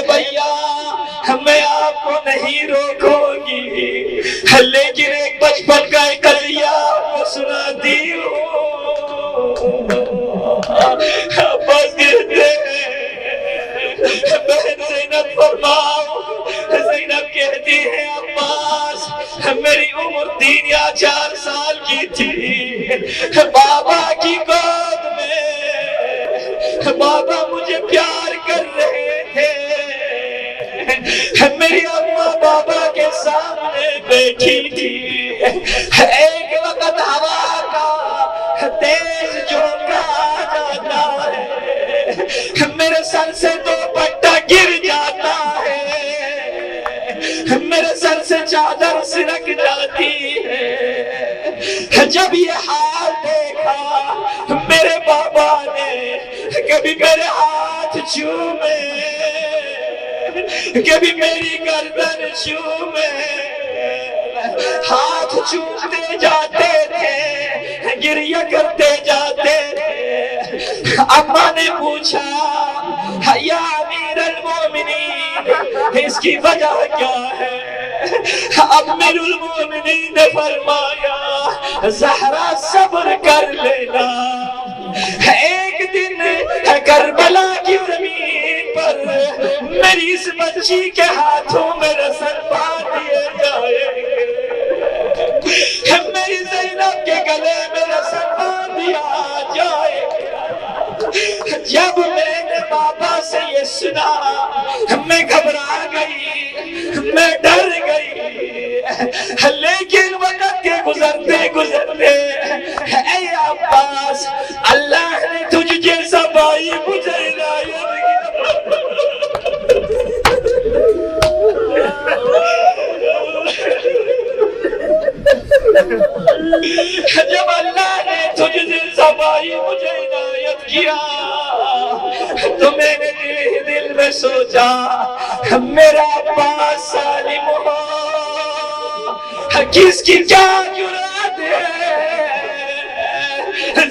بھیا میں آپ کو نہیں روکوں گی، لیکن ایک بچپن کا ایک قضیہ آپ کو سناتی ہوں. عباس کہتے ہیں بہن زینب فرماؤ. زینب کہتی ہے عباس میری عمر 3 یا 4 سال کی تھی، بابا کی گود میں بابا مجھے پیار کر رہے تھے، میری اماں بابا کے سامنے بیٹھی تھی. ایک وقت ہوا کا تیز جھونکا آ جاتا ہے، میرے سر سے دوپٹہ گر جاتا ہے، میرے سر سے چادر سرک جاتی ہے. جب یہ حال دیکھا میرے بابا نے کبھی میرے ہاتھ چومے، کبھی میری گردن چومے، ہاتھ چومتے جاتے تھے، گریہ کرتے جاتے تھے. اماں نے پوچھا یا امیر المومنین اس کی وجہ کیا ہے؟ امیر المومنین نے فرمایا زہرا صبر کر لینا، ایک دن کربلا کی زمین پر میری اس بچی کے ہاتھوں میں رسن باندھ دیے جائیں گے، میری زینب کے گلے میں رسن باندھ دیا جائے گا. جب میں نے بابا سے یہ سنا میں گھبرا گئی، میں ڈر گئی، لیکن وقت کے گزرتے گزرتے اے عباس اللہ نے تجھ جیسا بھائی مجھے عنایت کیا. جب اللہ نے تجھ جیسا بھائی مجھے عنایت کیا تو میں نے دل میں سوچا میرا عباس سالم ہو، کس کی کیا جرات ہے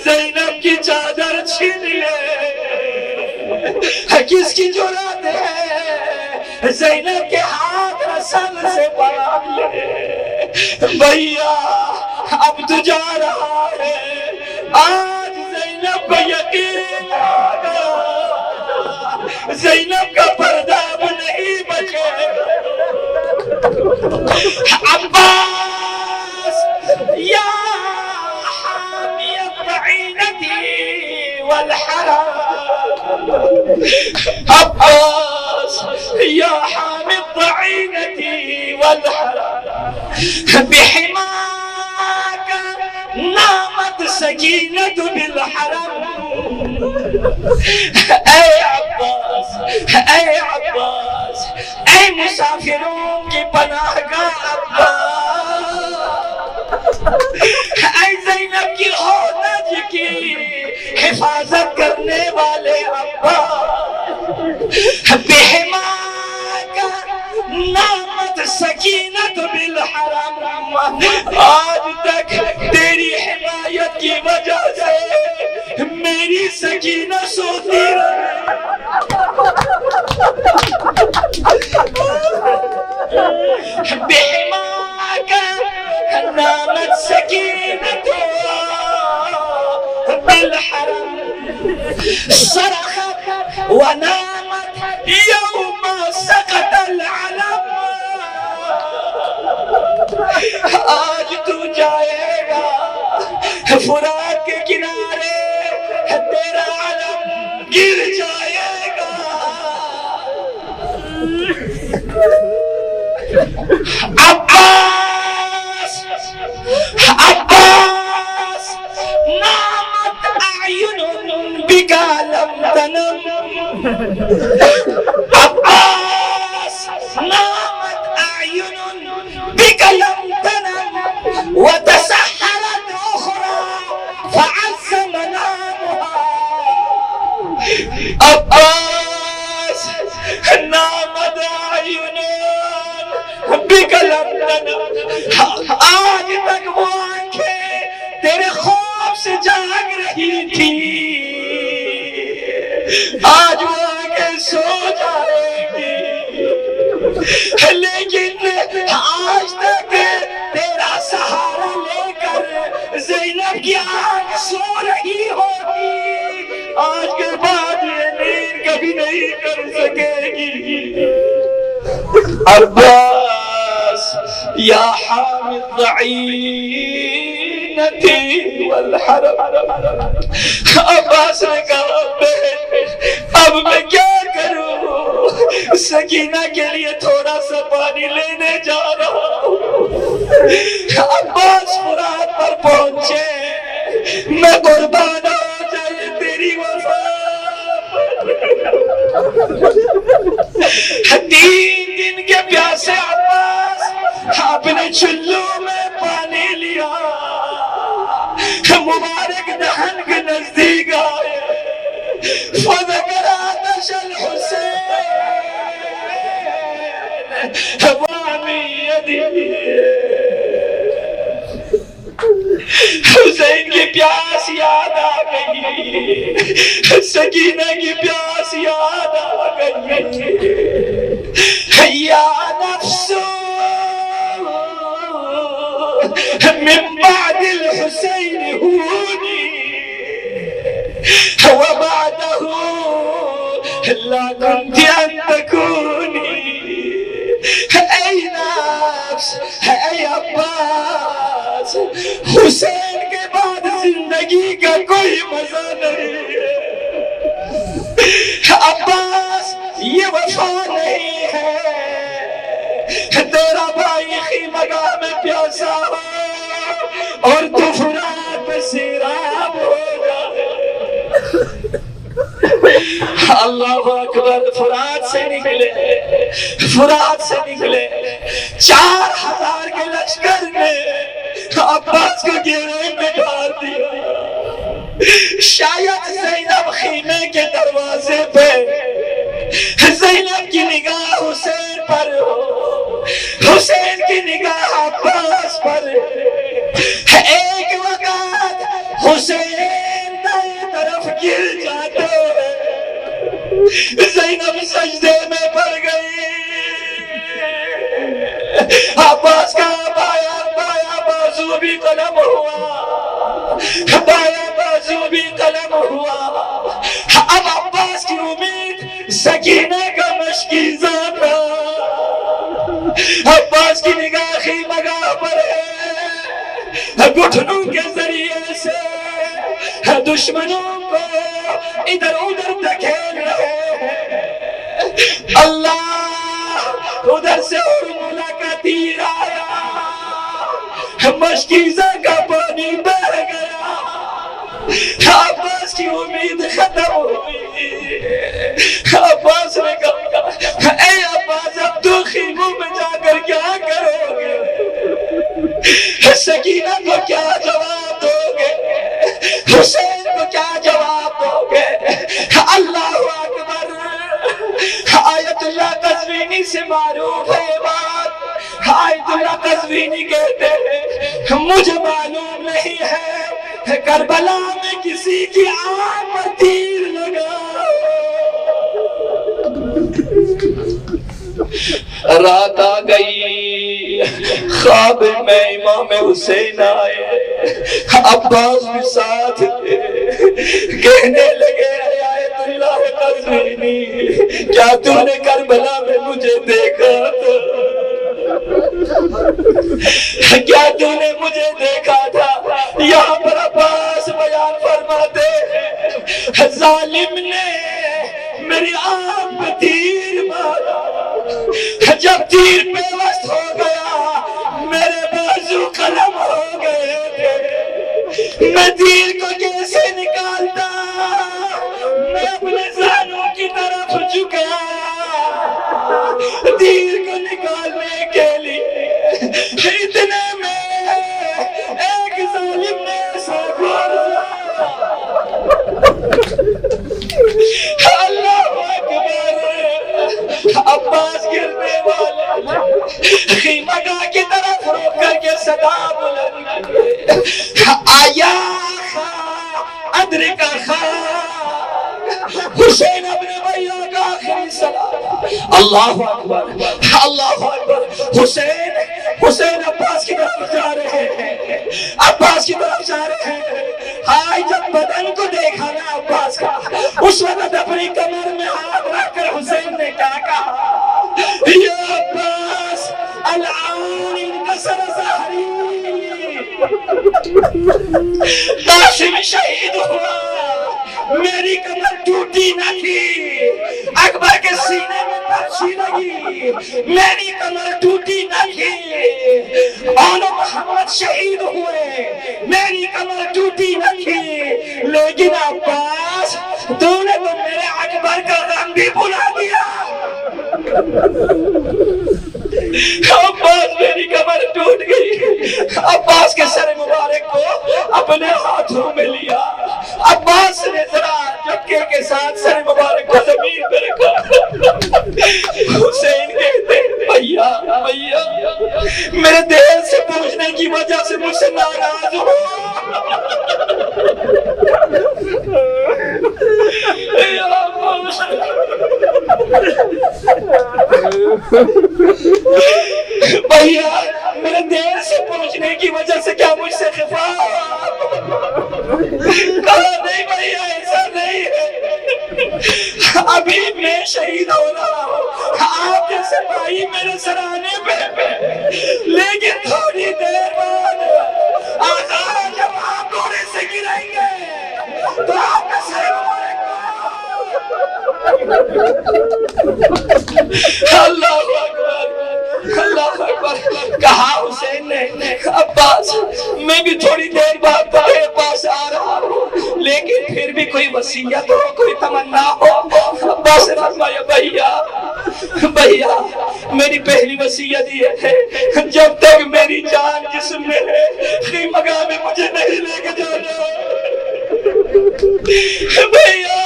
زینب کی چادر چھین لے، کس کی جرات ہے زینب کے ہاتھ رسن سے باندھ لے. بھیا اب تو جا رہا ہے، آج زینب کو یقین آ گیا زینب کا پردہ اب نہیں بچے. عباس یا حامی الطعینتی والحرام، عباس یا حامی الطعینتی والحرام، بحماک نامت سکینت بالحرم. اے عباس، اے عباس، اے مسافروں کی پناہ گاہ عباس، اے زینب کی عورت کی حفاظت کرنے والے عباس، بحماک نامت سکینت بالحرم. آج تک تیری حمایت کی وجہ سے میری سکینہ سوتی رہی. بحماک نامت سکینت بالحرم صرخت ونامت يوم سقط العلم. آج تو جائے گا فرات کے کنارے تیرا علم گر جائے گا. عباس عباس نامت اعین بک لم تنم. عباس نامت اعین بک لم تنم وتسحرت اخرى فعز منامها. عباس نامت اعین بک لم تنم. آج تک وہ آنکھیں تیرے خوف سے جاگ رہی تھی، آج وہ آنکھیں سو جائے گی. لیکن آج تک تیرا سہارا لے کر زینب کی آنکھ سو رہی ہوگی، آج کے بعد یہ نیند کبھی نہیں کر سکے گی. عباس یا حامل ضعینتی والحرم. عباس نے کہا اب میں کیا کروں، سکینہ کے لیے تھوڑا سا پانی لینے جا رہا ہوں. عباس فرات پر پہنچے، میں قربان ہو جائے تیری وفا. 3 دن کے پیاسے عباس اپنے چلو میں پانی لیا، مبارک دہن کے نزدیک آئے. فذکر آتش الحسین وامی یدی. حسین کی پیاس یاد آ گئی، سکینہ کی پیاس یاد آ گئی. یا نفس من بعد الحسین ہونی وبعده لا كنت ان تكوني. اے نفس اے عباس، حسین کے بعد زندگی کا کوئی مزہ نہیں ہے. عباس یہ وفا نہیں ہے، تیرا بھائی خیمگاہ میں پیاسا ہو اور تو فرات میں سیراب ہو جائے. اللہ اکبر. فرات سے نکلے، فرات سے نکلے 4000 کے لشکر نے عباس کو گھیرے میں ڈال دیا. شاید زینب خیمے کے دروازے پہ، زینب کی نگاہ حسین پر ہو، حسین کی نگاہ عباس پر. ایک وقت حسین دائیں طرف گر جاتے ہیں، زینب سجدے میں پڑ گئی. عباس کا بایاں بازو بھی قلم ہوا، بایاں بازو بھی قلم ہوا. اب عباس کی امید سکینہ کا مشکیزہ تھا. عباس کی نگاہ خیمگاہ پر ہے، گھٹنوں کے ذریعے سے دشمنوں کو ادھر ادھر دھکیل رہے ہیں. اللہ ادھر سے ارملہ کا تیر آیا، مشکیزہ کا پانی بہ گیا. عباس کی امید ختم ہوئی. عباس نے کہا اے عباس اب تو خیموں میں جا کر کیا کرو گے؟ سکینہ کو کیا جواب دو گے؟ حسین کو کیا جواب دو گے؟ اللہ اکبر. آیت اللہ قزوینی سے معروف ہے بات. آیت اللہ قزوینی کہتے ہیں مجھے معلوم نہیں ہے کربلا میں کسی کی آنکھ پر تیر لگا. رات آ گئی، خواب میں امام حسین آئے. عباس بھی ساتھ تھے. کہنے لگے اے آیت اللہ قزوینی کیا تم نے کربلا میں مجھے دیکھا تھا؟ کیا تم نے مجھے دیکھا تھا؟ یہاں پر عباس بیان فرماتے ہیں ظالم نے میری آنکھ پہ تیر مارا. جب تیر پہ وسط ہو گیا میرے بازو قلم ہو گئے تھے. میں تیر کو کیسے نکالتا؟ میں اپنے زانوں کی طرف جھکا تیر کو نکالنے کے لیے. اتنے میں ایک ظالم نے ایسا گھوڑا اللہ اکبر. عباس گرنے والے خیمہ گاہ کی طرف روک کر کے صدا بلند کی آیا ادرک حسین ابن بھیا کا آخری سلام. اللہ اکبر اللہ اکبر. حسین عباس کی طرف جا رہے ہیں. عباس کی طرف جا رہے ہیں. ہائے جب بدن کو دیکھا نا عباس کا اس وقت اپنی کمر میں ہاتھ رکھ کر حسین نے کہا یا عباس الآن انکسر ظہری. قاسم شہید ہوا میری کمر ٹوٹی نہ تھی. اکبر کے سینے میں پرچھی لگی میری کمر ٹوٹی نہ تھی. اور محمد شہید ہوئے میری کمر ٹوٹی نہ تھی. لیکن عباس تو نے تو میرے اکبر کا غم بھی بھلا دیا. عباس میری کمر ٹوٹ گئی. عباس کے سر مبارک کو اپنے ہاتھوں میں لیا. عباس نے ذرا جھٹکے کے ساتھ سر مبارک کو زمین پر رکھا. حسین کہتے بھیا بھیا میرے دل سے پوچھنے کی وجہ سے مجھ سے ناراض ہو. بھیا میرے دیر سے پہنچنے کی وجہ سے کیا مجھ سے خفا؟ کہا نہیں بھیا ایسا نہیں ہے. ابھی میں شہید ہو رہا ہوں آپ جیسے بھائی میرے سرانے پہ. لیکن تھوڑی دیر بعد آقا جب آپ گھوڑے سے گریں گے تو آپ کا سر اللہ اکبر اللہ اکبر. کہا حسین نے عباس میں بھی تھوڑی دیر بعد تمہارے پاس آ رہا ہوں لیکن پھر بھی کوئی وصیت ہو کوئی تمنا ہو. عباس نے فرمایا بھیا میری پہلی وصیت یہ ہے جب تک میری جان جسم میں ہے خیمہ گاہ میں مجھے نہیں لے کے جانا. بھیا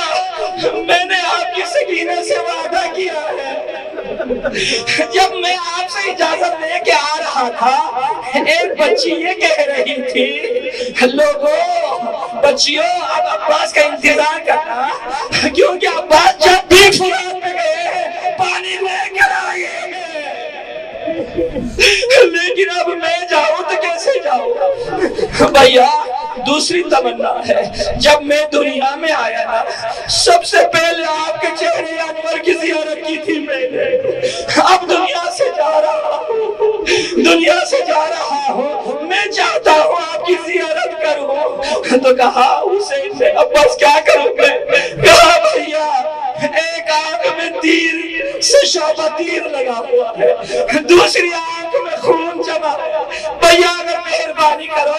میں نے آپ کی سکینہ سے وعدہ کیا ہے. جب میں آپ سے اجازت لے کے آ رہا تھا ایک بچی یہ کہہ رہی تھی لوگوں بچیوں اب عباس کا انتظار کرنا کیونکہ عباس جب بھی فرات میں گئے پانی لے کر آئے. لیکن اب میں جاؤں تو کیسے جاؤں؟ بھیا دوسری تمنا ہے جب میں دنیا میں آیا نا سب سے پہلے آپ کے چہرے انور کی زیارت کی تھی میں نے. اب دنیا سے جا رہا ہوں میں چاہتا ہوں آپ کی زیارت کروں. تو کہا حسین نے عباس کیا کروں گے؟ کہا بھیا ایک آنکھ میں تیر سے شعبہ تیر لگا ہوا ہے دوسری آنکھ میں خون جمع ہے. بھیا اگر مہربانی کرو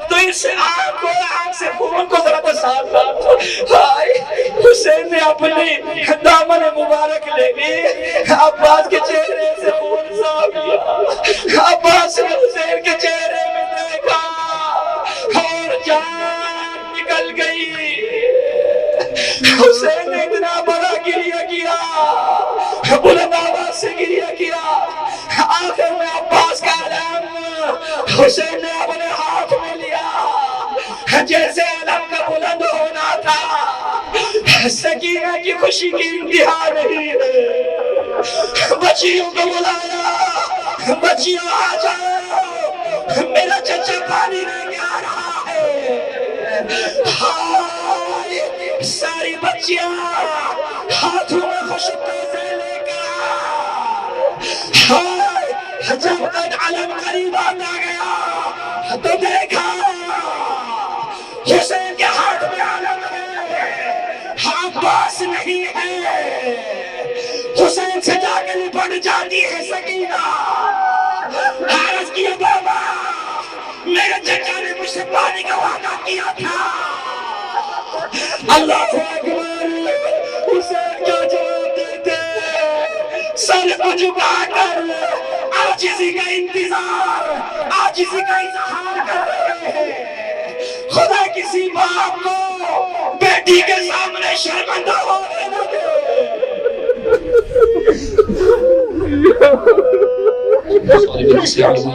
تو اس آنکھ سے خون کو ذرا تو صاف صاف. حسین نے اپنی دامن مبارک لے لی عباس کے چہرے سے خون صاف کیا. عباس نے حسین کے چہرے میں دیکھا اور جان نکل گئی. حسین نے اتنا بڑا گریہ کیا بلند آواز سے گریہ کیا. آخر میں عباس کا علم حسین نے اپنے ہاتھ میں لیا جیسے علم کا بلند ہونا تھا. سکینہ کی خوشی کی انتہا نہیں ہے. بچیوں کو بلایا بچیوں آ جاؤ میرا چچا پانی لے کے آ رہا ہے. ہائے ساری بچیاں ہاتھوں میں خوشبو سے لے کر ہائے جب تک علم قریب آتا گیا تو دیکھا حسین کے ہاتھ میں علم ہے, عباس نہیں ہے. حسین سے جا کے لپٹ جاتی ہے سکینہ. عرض کیا بابا میرے چچا نے مجھ سے پانی کا وعدہ کیا تھا. اللہ اکبر. حسین کیا جواب دیتے؟ سر کو جھکا کر عاجزی کا انتظار, عاجزی کا اظہار کر رہے ہیں. خدا کسی باپ کو بیٹی کے سامنے شرمندہ ہونے نہ دے.